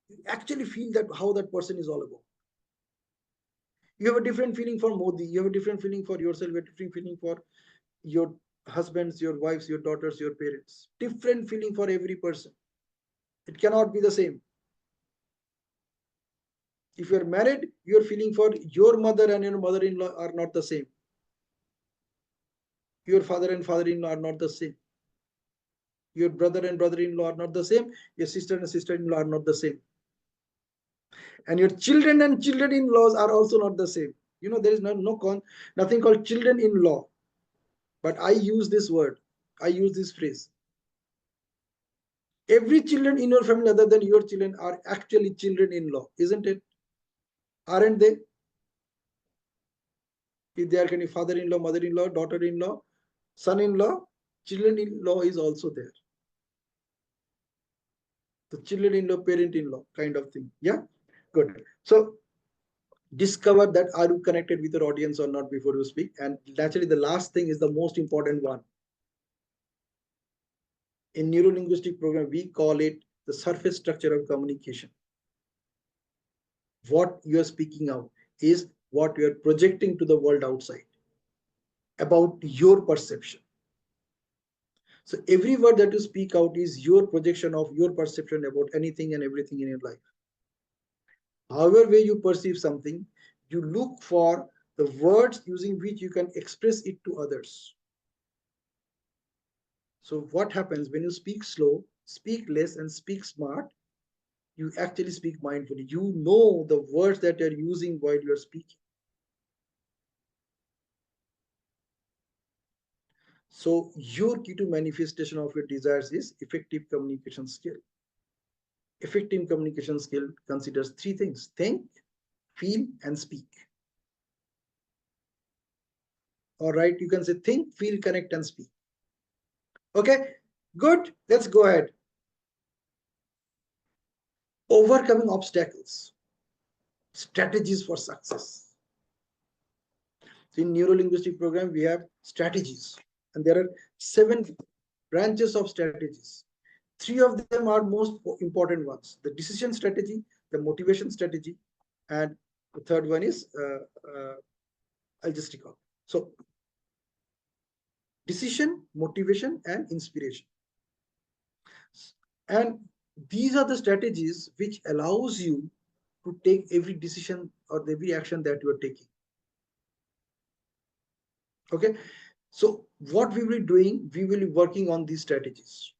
you actually feel that how that person is all about? You have a different feeling for Modi, you have a different feeling for yourself, a different feeling for your husbands, your wives, your daughters, your parents. Different feeling for every person. It cannot be the same. If you're married, your feeling for your mother and your mother-in-law are not the same. Your father and father-in-law are not the same. Your brother and brother-in-law are not the same. Your sister and sister-in-law are not the same. And your children and children-in-laws are also not the same. You know, there is nothing called children-in-law. But I use this word. I use this phrase. Every children in your family other than your children are actually children-in-law, isn't it? Aren't they? If they are kind of father-in-law, mother-in-law, daughter-in-law, son-in-law, children-in-law is also there. The children-in-law, parent-in-law kind of thing. Yeah, good. So discover that are you connected with your audience or not before you speak. And naturally, the last thing is the most important one. In neuro-linguistic program, we call it the surface structure of communication. What you are speaking out is what you are projecting to the world outside about your perception. So every word that you speak out is your projection of your perception about anything and everything in your life. However way you perceive something, you look for the words using which you can express it to others. So what happens when you speak slow, speak less, and speak smart? You actually speak mindfully. You know the words that you're using while you're speaking. So your key to manifestation of your desires is effective communication skill. Effective communication skill considers three things: think, feel, and speak. All right, you can say think, feel, connect, and speak. Okay, good. Let's go ahead. Overcoming obstacles, strategies for success. So in neuro-linguistic program, we have strategies, and there are 7 branches of strategies. 3 of them are most important ones: the decision strategy, the motivation strategy, and the third one is I'll just recall. So decision, motivation, and inspiration. And these are the strategies which allows you to take every decision or every action that you are taking. Okay, so what we will be doing, we will be working on these strategies.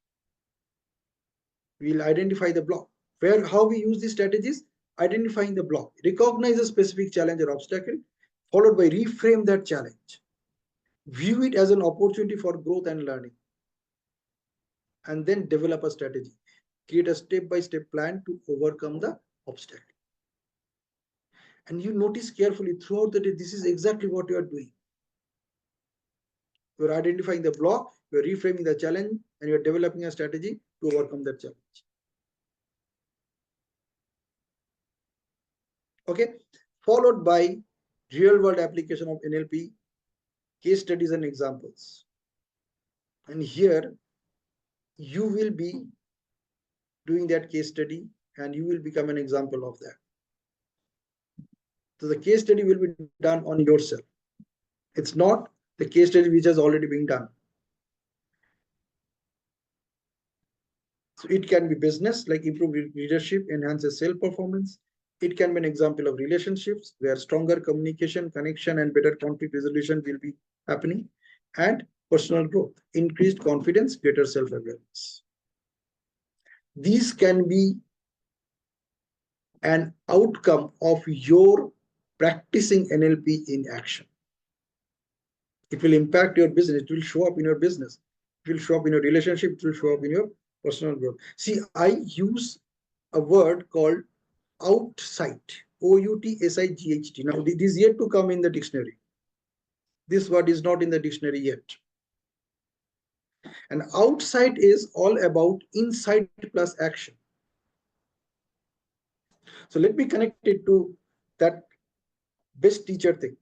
We will identify the block. How we use these strategies: identifying the block, recognize a specific challenge or obstacle, followed by reframe that challenge, view it as an opportunity for growth and learning, and then develop a strategy. Create a step-by-step plan to overcome the obstacle. And you notice carefully throughout the day, this is exactly what you are doing. You're identifying the block, you're reframing the challenge, and you're developing a strategy to overcome that challenge. Okay, followed by real-world application of NLP, case studies and examples. And here you will be doing that case study and you will become an example of that. So the case study will be done on yourself. It's not the case study which has already been done. So it can be business, like improve leadership, enhances sales performance. It can be an example of relationships where stronger communication, connection, and better conflict resolution will be happening. And personal growth, increased confidence, greater self-awareness. These can be an outcome of your practicing NLP in action. It will impact your business. It will show up in your business. It will show up in your relationship. It will show up in your personal growth. See, I use a word called outsight, O-U-T-S-I-G-H-T. Now, it is yet to come in the dictionary. This word is not in the dictionary yet. And outsight is all about insight plus action. So let me connect it to that best teacher thing.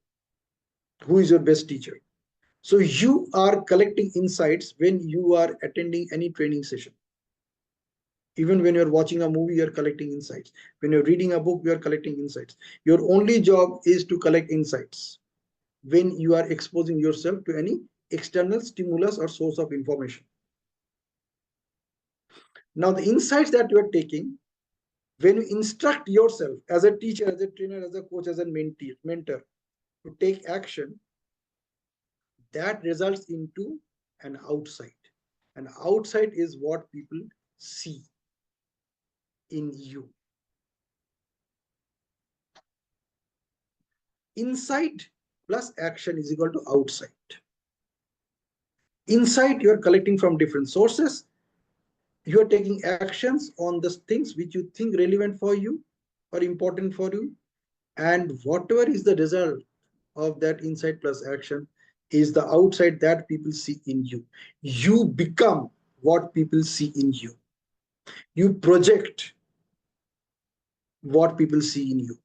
Who is your best teacher? So you are collecting insights when you are attending any training session. Even when you're watching a movie, you're collecting insights. When you're reading a book, you're collecting insights. Your only job is to collect insights when you are exposing yourself to any external stimulus or source of information. Now, the insights that you are taking, when you instruct yourself as a teacher, as a trainer, as a coach, as a mentor to take action, that results into an outside. And outside is what people see in you. Inside plus action is equal to outside. Inside, you are collecting from different sources. You are taking actions on the things which you think relevant for you or important for you. And whatever is the result of that insight plus action is the outside that people see in you. You become what people see in you. You project what people see in you.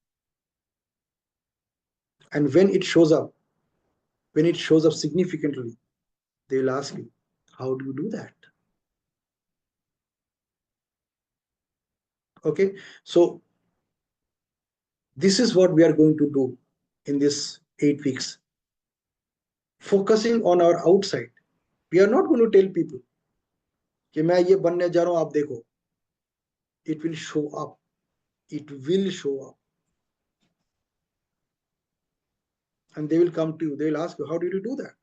And when it shows up significantly, they will ask you, how do you do that? Okay, so this is what we are going to do in this 8 weeks. Focusing on our outside. We are not going to tell people कि मैं ये बनने जा रहा हूं, आप देखो. It will show up. It will show up. And they will come to you. They will ask you, how did you do that?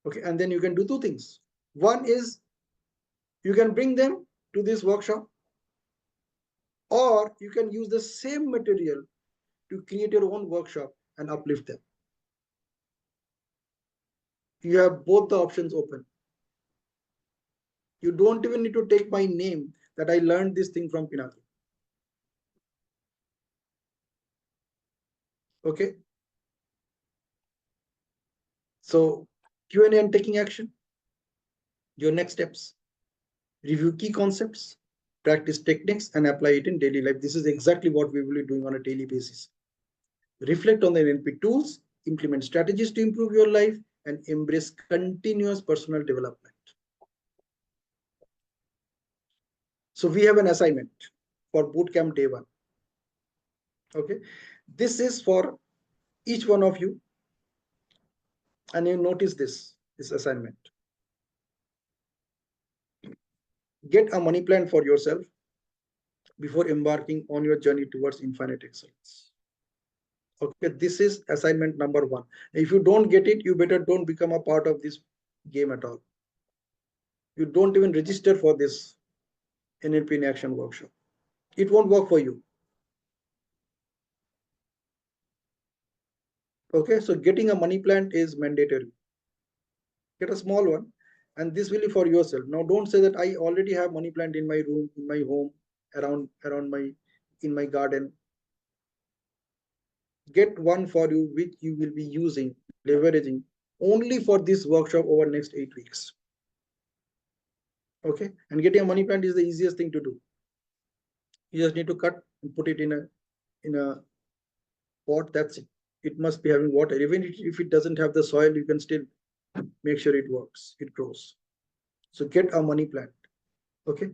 Okay, and then you can do two things. One is you can bring them to this workshop, or you can use the same material to create your own workshop and uplift them. You have both the options open. You don't even need to take my name that I learned this thing from Pinaki. Okay. So Q&A and taking action. Your next steps. Review key concepts, practice techniques, and apply it in daily life. This is exactly what we will be doing on a daily basis. Reflect on the NLP tools, implement strategies to improve your life, and embrace continuous personal development. So we have an assignment for Bootcamp Day 1. Okay, this is for each one of you, and you notice this assignment. Get a money plan for yourself before embarking on your journey towards infinite excellence. Okay, this is assignment number 1. If you don't get it, you better don't become a part of this game at all. You don't even register for this NLP in action workshop. It won't work for you. Okay, so getting a money plan is mandatory. Get a small one, and this will be for yourself. Now, don't say that I already have money plant in my room, in my home, in my garden. Get one for you, which you will be using, leveraging only for this workshop over next 8 weeks. Okay, and getting a money plant is the easiest thing to do. You just need to cut and put it in a pot. That's it. It must be having water. Even if it doesn't have the soil, you can still make sure it works, it grows. So get a money plant, okay,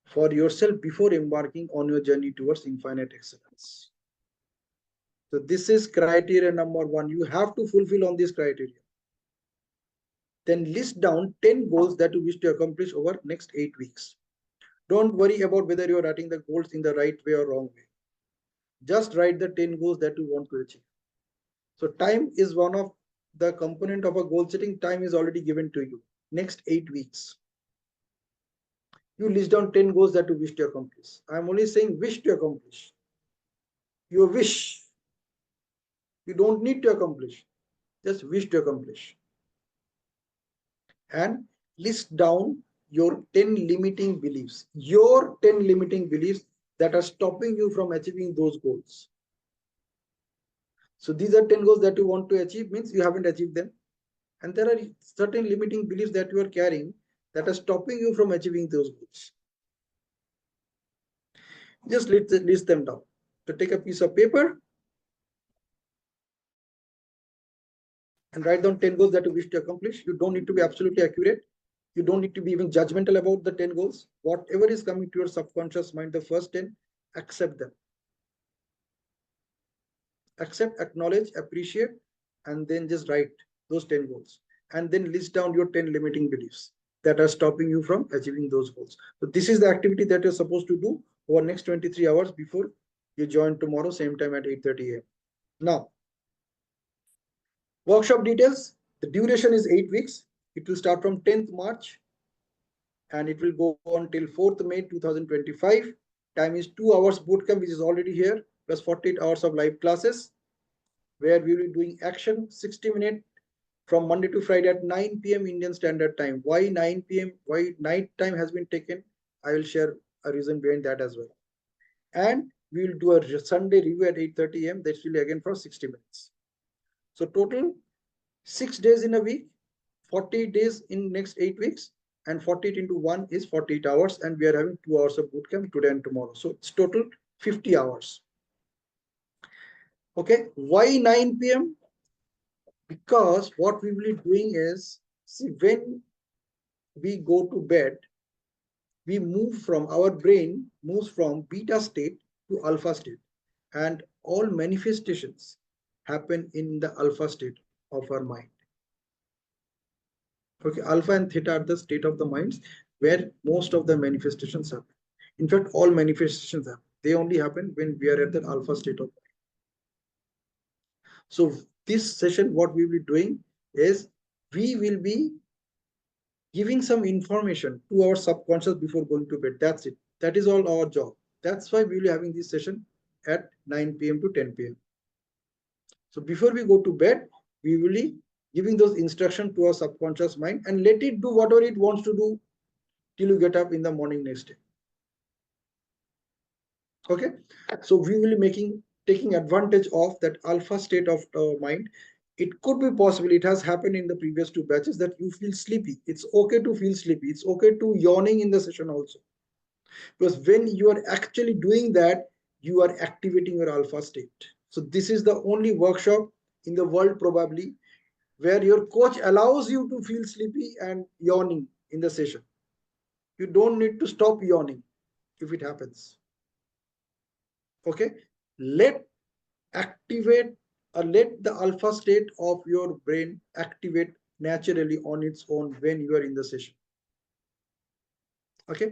for yourself before embarking on your journey towards infinite excellence. So this is criteria number 1. You have to fulfill on this criteria. Then list down 10 goals that you wish to accomplish over next 8 weeks. Don't worry about whether you're writing the goals in the right way or wrong way. Just write the 10 goals that you want to achieve. So time is one of the component of a goal setting. Time is already given to you. Next 8 weeks. You list down 10 goals that you wish to accomplish. I'm only saying wish to accomplish. Your wish. You don't need to accomplish. Just wish to accomplish. And list down your 10 limiting beliefs. Your 10 limiting beliefs that are stopping you from achieving those goals. So these are 10 goals that you want to achieve, means you haven't achieved them. And there are certain limiting beliefs that you are carrying that are stopping you from achieving those goals. Just list them down. So take a piece of paper and write down 10 goals that you wish to accomplish. You don't need to be absolutely accurate. You don't need to be even judgmental about the 10 goals. Whatever is coming to your subconscious mind, the first 10, accept them. Accept, acknowledge, appreciate, and then just write those 10 goals. And then list down your 10 limiting beliefs that are stopping you from achieving those goals. So this is the activity that you're supposed to do over next 23 hours before you join tomorrow, same time at 8:30 a.m. Now, workshop details. The duration is 8 weeks. It will start from 10th March and it will go on till 4th May 2025. Time is 2 hours bootcamp, which is already here, plus 48 hours of live classes, where we will be doing action 60 minutes from Monday to Friday at 9 p.m. Indian Standard Time. Why 9 p.m.? Why night time has been taken? I will share a reason behind that as well. And we will do a Sunday review at 8:30 a.m. That will be again for 60 minutes. So total 6 days in a week, 40 days in next 8 weeks, and 48 into 1 is 48 hours, and we are having 2 hours of bootcamp today and tomorrow. So it's total 50 hours. Okay, why 9 p.m.? Because what we will be doing is, see, when we go to bed, we move from, our brain moves from beta state to alpha state, and all manifestations happen in the alpha state of our mind. Okay, alpha and theta are the state of the minds where most of the manifestations happen. In fact, all manifestations happen. They only happen when we are at the alpha state of mind. So this session, what we will be doing is, we will be giving some information to our subconscious before going to bed. That's it. That is all our job. That's why we will be having this session at 9 p.m. to 10 p.m. So before we go to bed, we will be giving those instructions to our subconscious mind and let it do whatever it wants to do till you get up in the morning next day. Okay, so we will be taking advantage of that alpha state of mind. It could be possible, it has happened in the previous 2 batches, that you feel sleepy. It's okay to feel sleepy. It's okay to yawning in the session also, because when you are actually doing that, you are activating your alpha state. So this is the only workshop in the world probably where your coach allows you to feel sleepy and yawning in the session. You don't need to stop yawning if it happens. Okay, let activate or let the alpha state of your brain activate naturally on its own when you are in the session. Okay,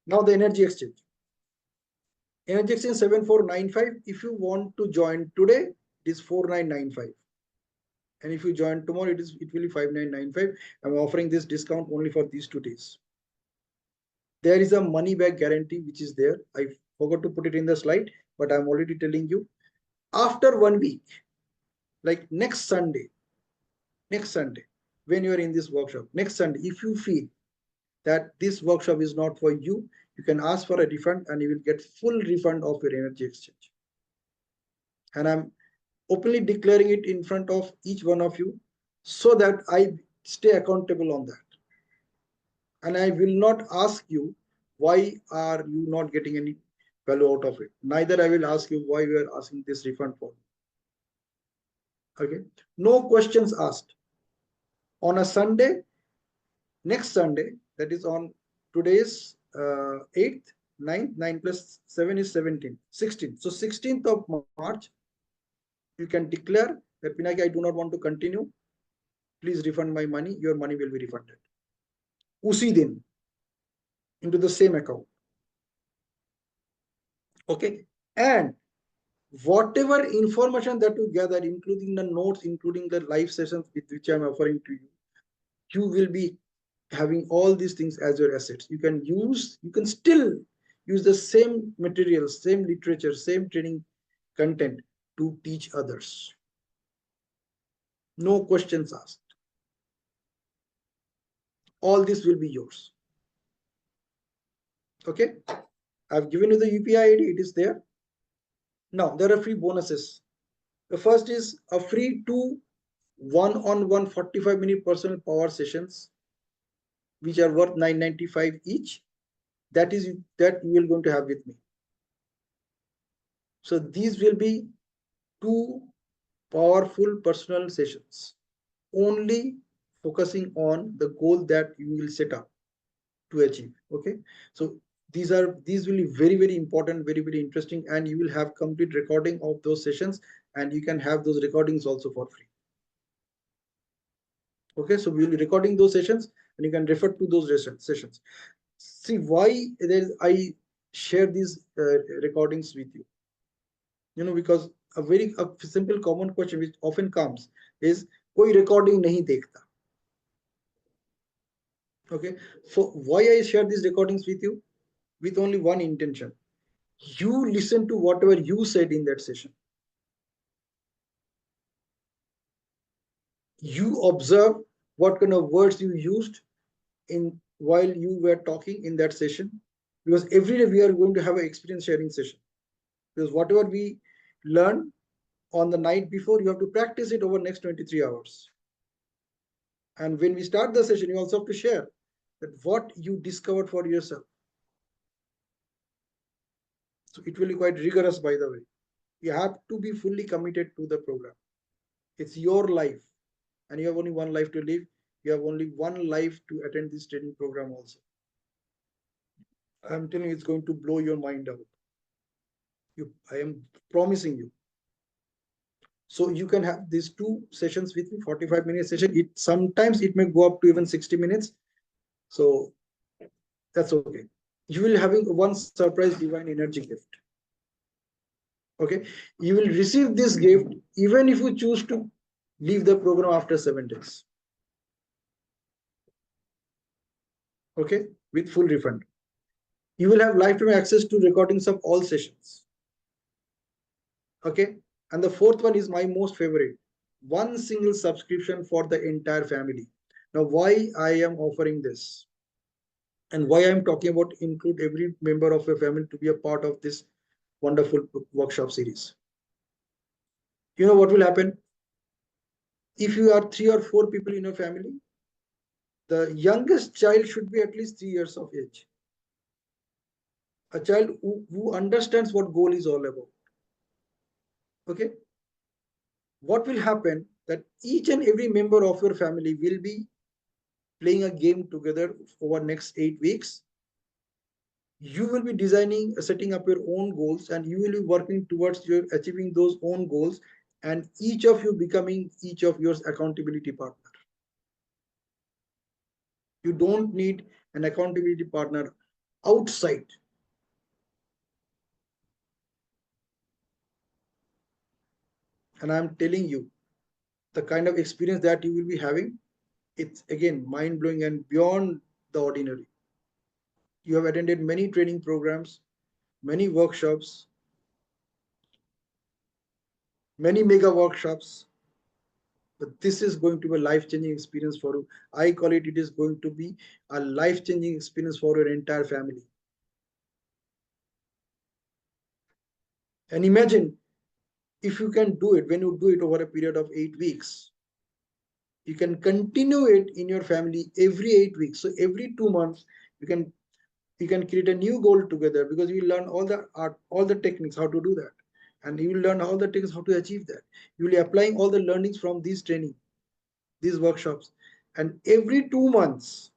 now the energy exchange. Energy exchange 7495. If you want to join today, it is 4995. And if you join tomorrow, it will be 5995. I'm offering this discount only for these 2 days. There is a money back guarantee which is there. I forgot to put it in the slide, but I'm already telling you. After 1 week, like next Sunday, when you are in this workshop, next Sunday, if you feel that this workshop is not for you, you can ask for a refund and you will get full refund of your energy exchange. And I'm openly declaring it in front of each one of you so that I stay accountable on that. And I will not ask you why are you not getting any value out of it. Neither I will ask you why you are asking this refund for. Okay, no questions asked. On a Sunday, next Sunday, that is on today's 8th, 9th, 9 plus 7 is 17, 16. So 16th of March, you can declare that, Pinaki, I do not want to continue. Please refund my money. Your money will be refunded. Usi din, into the same account. Okay, and whatever information that you gather, including the notes, including the live sessions with which I'm offering to you, you will be having all these things as your assets. You can still use the same materials, same literature, same training content to teach others. No questions asked. All this will be yours. Okay, I've given you the UPI ID, it is there. Now there are free bonuses. The first is a free 2 one-on-one 45-minute personal power sessions, which are worth $995 each. That you will going to have with me. So these will be 2 powerful personal sessions, only focusing on the goal that you will set up to achieve. Okay, so these will be very important, very interesting, and you will have complete recording of those sessions, and you can have those recordings also for free. Okay, so we will be recording those sessions and you can refer to those sessions. See why I share these recordings with you. Because a simple common question which often comes is, koi recording nahi dekhta. Okay, so why I share these recordings with you? With only one intention: you listen to whatever you said in that session. You observe what kind of words you used in while you were talking in that session, because every day we are going to have an experience sharing session, because whatever we learn on the night before, you have to practice it over next 23 hours. And when we start the session, you also have to share that what you discovered for yourself. So it will be quite rigorous, by the way. You have to be fully committed to the program. It's your life, and you have only one life to live. You have only one life to attend this training program also. I'm telling you, it's going to blow your mind out. I am promising you. So you can have these 2 sessions with me, 45-minute session. Sometimes it may go up to even 60 minutes. So that's okay. You will having one surprise divine energy gift. Okay, you will receive this gift even if you choose to leave the program after 7 days. Okay, with full refund. You will have lifetime access to recordings of all sessions. Okay, and the 4th one is my most favorite: one single subscription for the entire family. Now, why I am offering this and why I'm talking about include every member of your family to be a part of this wonderful workshop series. You know what will happen? If you are 3 or 4 people in your family, the youngest child should be at least 3 years of age. A child who understands what goal is all about. Okay, what will happen that each and every member of your family will be playing a game together over next 8 weeks. You will be designing, setting up your own goals, and you will be working towards your achieving those own goals, and each of you becoming each of yours accountability partner. You don't need an accountability partner outside. And I'm telling you, the kind of experience that you will be having, it's again mind-blowing and beyond the ordinary. You have attended many training programs, many workshops, many mega workshops, but this is going to be a life-changing experience for you. I call it, it is going to be a life-changing experience for your entire family. And imagine if you can do it, when you do it over a period of 8 weeks, you can continue it in your family every 8 weeks. So every 2 months, you can create a new goal together, because you will learn all the art, all the techniques, how to do that. And you will learn all the techniques, how to achieve that. You will be applying all the learnings from these training, these workshops. And every 2 months,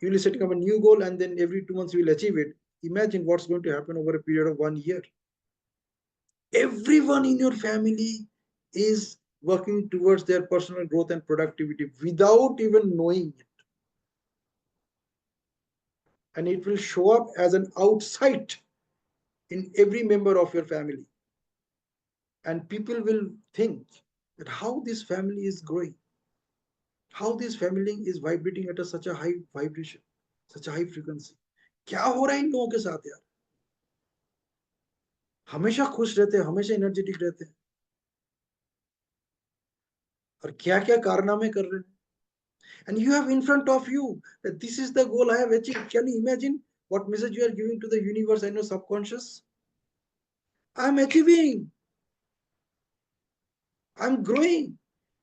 you will be setting up a new goal, and then every 2 months you will achieve it. Imagine what's going to happen over a period of 1 year. Everyone in your family is working towards their personal growth and productivity without even knowing it. And it will show up as an outside in every member of your family. And people will think that how this family is growing, how this family is vibrating at such a high vibration, such a high frequency. क्या हो रहा है इन लोगों के साथ यार? हमेशा खुश रहते हैं, हमेशा एनर्जेटिक रहते हैं, और क्या क्या कारनामे कर रहे हैं. And you have in front of you that this is the goal I have achieved. Can you imagine what message you are giving to the universe and your subconscious? I'm achieving, I'm growing,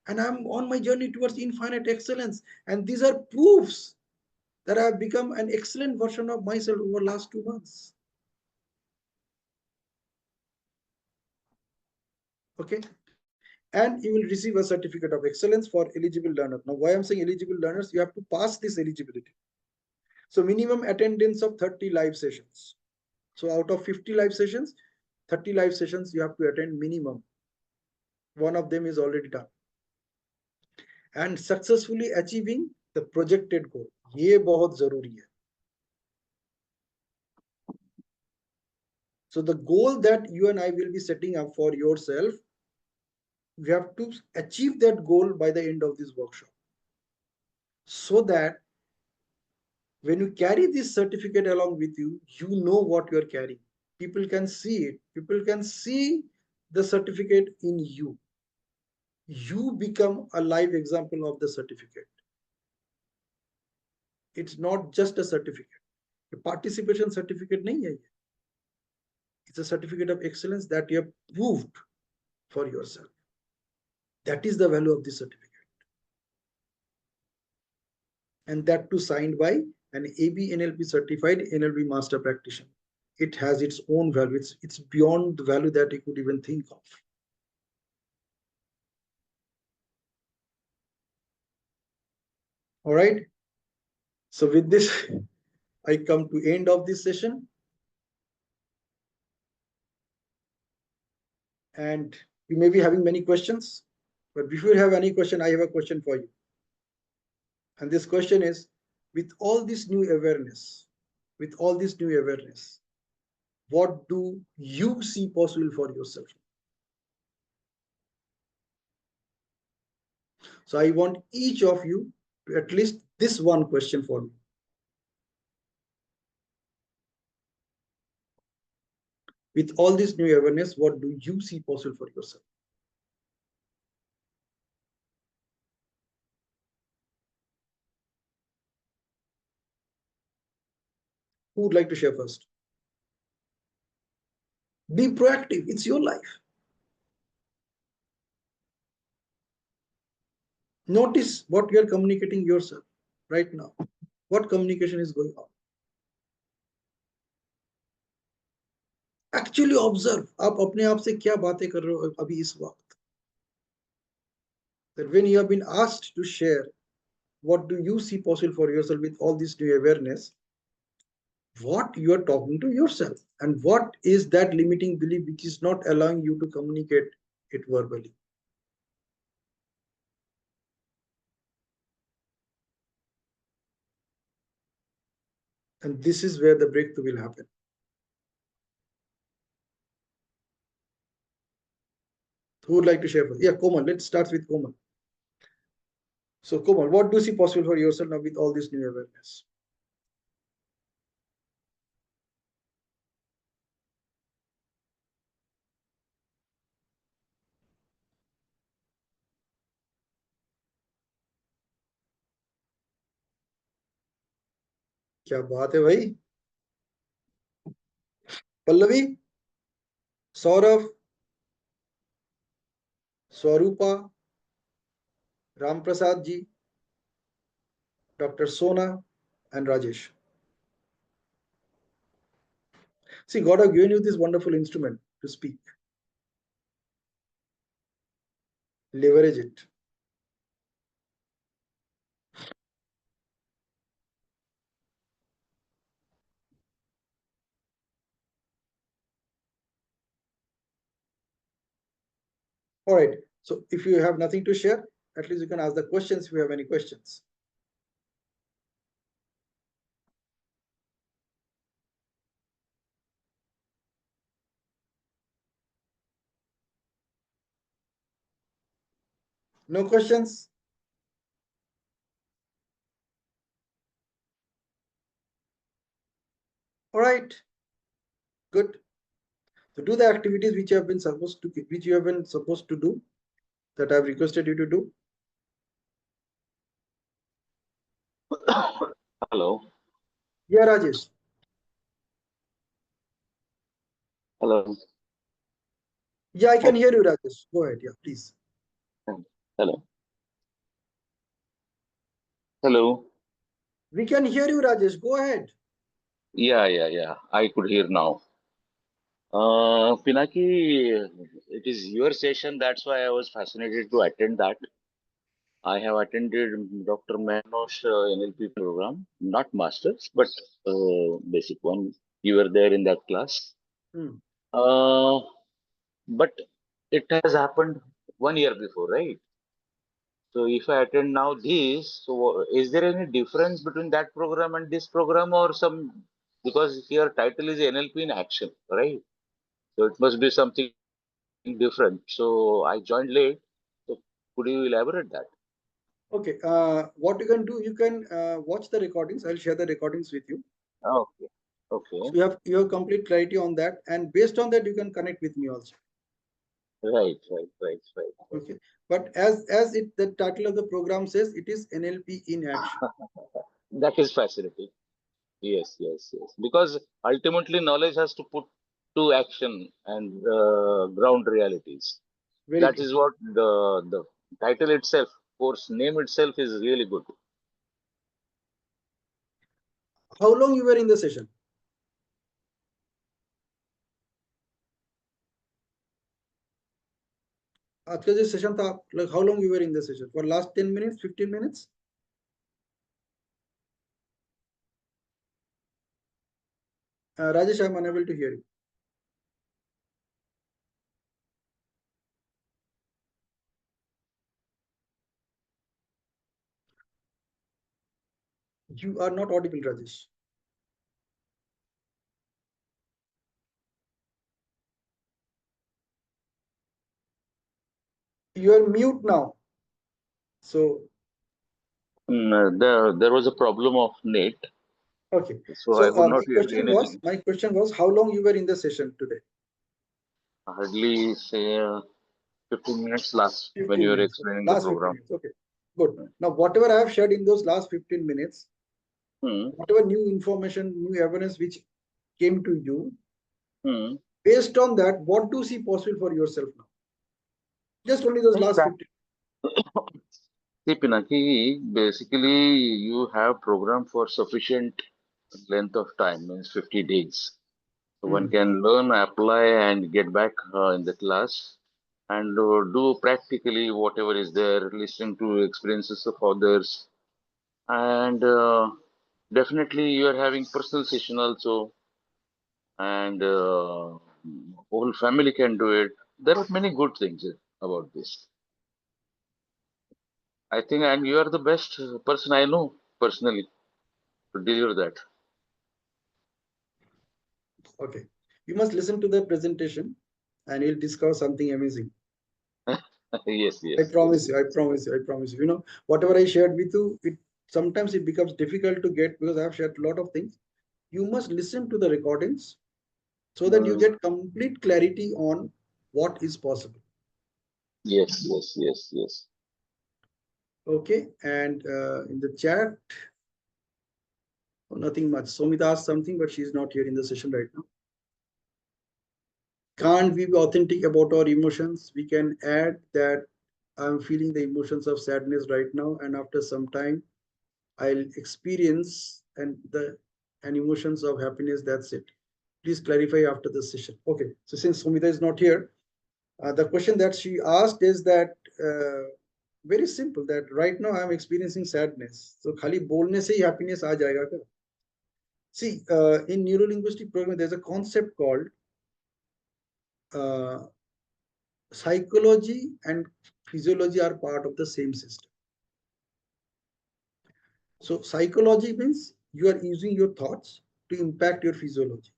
and I'm on my journey towards infinite excellence. And these are proofs that I have become an excellent version of myself over the last 2 months. Okay. And you will receive a certificate of excellence for eligible learners. Now, why I'm saying eligible learners, you have to pass this eligibility. So minimum attendance of 30 live sessions. So out of 50 live sessions, 30 live sessions you have to attend minimum. One of them is already done. And successfully achieving the projected goal. ये बहुत जरूरी है. So the goal that you and I will be setting up for yourself, you have to achieve that goal by the end of this workshop. So that when you carry this certificate along with you, you know what you are carrying. People can see it. People can see the certificate in you. You become a live example of the certificate. It's not just a certificate. A participation certificate nahi hai. It's a certificate of excellence that you have proved for yourself. That is the value of this certificate. And that too signed by an AB NLP certified NLP master practitioner. It has its own value. It's beyond the value that you could even think of. All right. So with this, I come to end of this session. And you may be having many questions, but before you have any question, I have a question for you. And this question is, with all this new awareness, what do you see possible for yourself? So I want each of you to at least this one question for me. With all this new awareness, what do you see possible for yourself? Who would like to share first? Be proactive. It's your life. Notice what you are communicating yourself right now. What communication is going on? Actually observe. आप अपने आप से क्या बातें कर रहे हो अभी इस वक्त? That when you have been asked to share, what do you see possible for yourself with all this new awareness? What you are talking to yourself, and what is that limiting belief which is not allowing you to communicate it verbally? And this is where the breakthrough will happen. Who would like to share first? Yeah, Komal. Let's start with Komal. So Komal, what do you see possible for yourself now with all this new awareness? क्या बात है भाई? पल्लवी, सौरभ, स्वरूपा, Ram Prasad ji, Dr. Sona, and Rajesh. See, God has given you this wonderful instrument to speak. Leverage it. All right. So if you have nothing to share, at least you can ask the questions if you have any questions. No questions? All right. Good. So do the activities which you have been supposed to do, that I've requested you to do. Hello. Yeah, Rajesh. Hello. Yeah, I can hear you, Rajesh. Go ahead. Yeah, please. Hello. Hello. We can hear you, Rajesh. Go ahead. Yeah. I could hear now. Pinaki, it is your session. That's why I was fascinated to attend that. I have attended Dr. Mano's NLP program, not masters, but basic one. You were there in that class. Hmm. Uh, but it has happened 1 year before, right? So if I attend now this, so is there any difference between that program and this program or some, because your title is NLP in action, right? So it must be something different. So I joined late. So could you elaborate that? Okay. What you can do, you can watch the recordings. I'll share the recordings with you. Okay. Okay. So you have complete clarity on that, and based on that, you can connect with me also. Right. Okay. But as it the title of the program says, it is NLP in action. That is fascinating. Yes. Because ultimately knowledge has to put to action and ground realities. Very That true. is what the title itself, course name itself is really good. How long you were in the session? आज का जो session था, like how long you were in the session? For last 10 minutes, 15 minutes? Rajesh, I'm unable to hear you. You are not audible, Rajesh. You are mute now. So, There was a problem of net, okay. so I So could not hear anything. my question was, how long you were in the session today? Hardly say 15 minutes last when 15 you were minutes. Okay. explaining the Last 15 program. minutes. Okay. Good. Now, whatever I have shared in those last 15 minutes, Hmm. whatever new information, new evidence which came to you, Hmm. based on that, what do you see possible for yourself now? Just only those last 15. See, Pinaki, basically you have program for sufficient length of time, means 50 days. So one can learn, apply, and get back in the class and do practically whatever is there, listen to experiences of others, and definitely you are having personal session also, and whole family can do it. There are many good things about this. I think, and you are the best person I know personally to deliver that. Okay. You must listen to the presentation and you'll discover something amazing. Yes, I yes, yes. promise you, I promise you, I promise you. You know, whatever I shared with you, it sometimes it becomes difficult to get because I've shared a lot of things. You must listen to the recordings so that you Mm, get complete clarity on what is possible. yes. Okay. And in the chat, nothing much. Somita asked something, but she's not here in the session right now. Can't we be authentic about our emotions? We can add that I'm feeling the emotions of sadness right now, and after some time, I'll experience and emotions of happiness. That's it. Please clarify after the session. Okay. So since Sumita is not here, the question that she asked is that very simple. That right now I'm experiencing sadness. So khali bolne se hi happiness aa jayega kya? See, in neurolinguistic programming, there's a concept called uh, psychology and physiology are part of the same system. So psychology means you are using your thoughts to impact your physiology.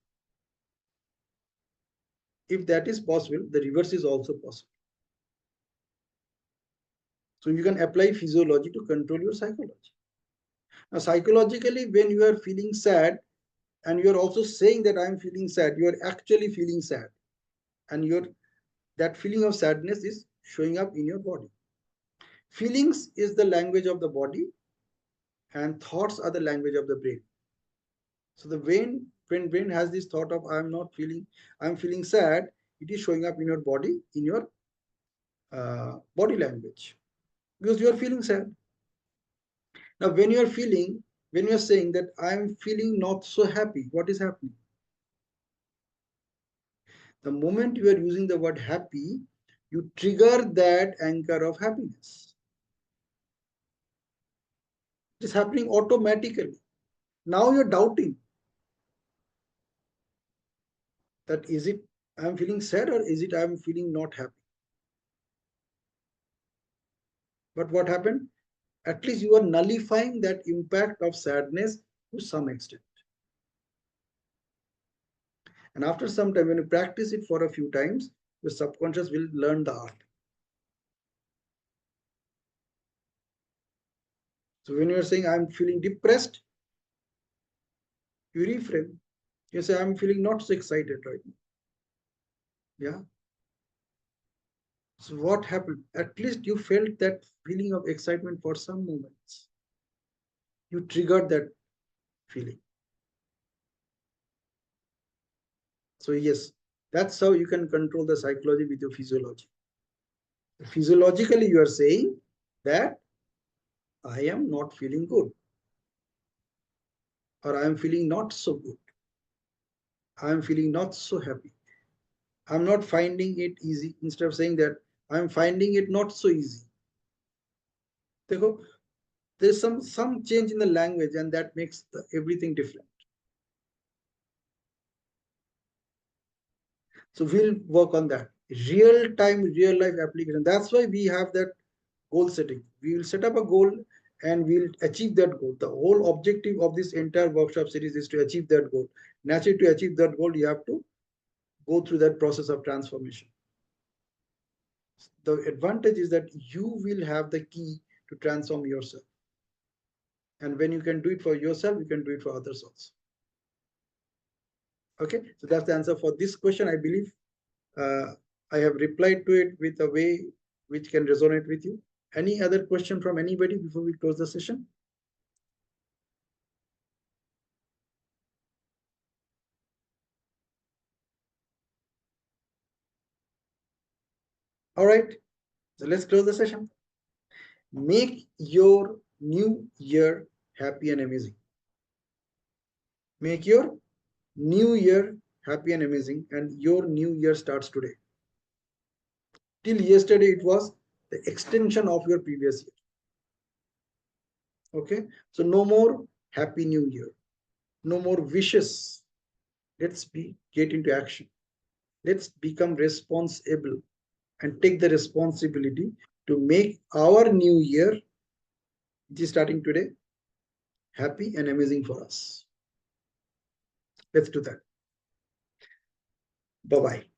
If that is possible, the reverse is also possible. So you can apply physiology to control your psychology. Now, psychologically, when you are feeling sad and you are also saying that I am feeling sad, you are actually feeling sad. And that feeling of sadness is showing up in your body. Feelings is the language of the body and thoughts are the language of the brain. So the when brain has this thought of I'm feeling sad, it is showing up in your body, in your body language, because you are feeling sad. Now, when you are saying that I'm feeling not so happy, what is happening? The moment you are using the word happy, you trigger that anchor of happiness. It is happening automatically. Now you're doubting that is it I'm feeling sad or is it I'm feeling not happy? But what happened? At least you are nullifying that impact of sadness to some extent. And after some time, when you practice it for a few times, your subconscious will learn the art. So when you're saying I'm feeling depressed, you reframe. You say I'm feeling not so excited right now. Yeah. So what happened? At least you felt that feeling of excitement for some moments. You triggered that feeling. So yes, that's how you can control the psychology with your physiology. Physiologically, you are saying that I am not feeling good, or I am feeling not so good. I am feeling not so happy. I'm not finding it easy. Instead of saying that I'm finding it not so easy. There's some change in the language, and that makes everything different. So we'll work on that. Real time, real life application. That's why we have that goal setting. We will set up a goal and we'll achieve that goal. The whole objective of this entire workshop series is to achieve that goal. Naturally, to achieve that goal, you have to go through that process of transformation. The advantage is that you will have the key to transform yourself. And when you can do it for yourself, you can do it for others also. Okay, so that's the answer for this question. I believe I have replied to it with a way which can resonate with you. Any other question from anybody before we close the session? All right, so let's close the session. Make your new year happy and amazing. Make your new year happy and amazing, and your new year starts today. Till yesterday, it was the extension of your previous year. Okay, so no more happy new year, no more wishes. Let's get into action. Let's become responsible and take the responsibility to make our new year, which is starting today, happy and amazing for us. Let's do that. Bye-bye.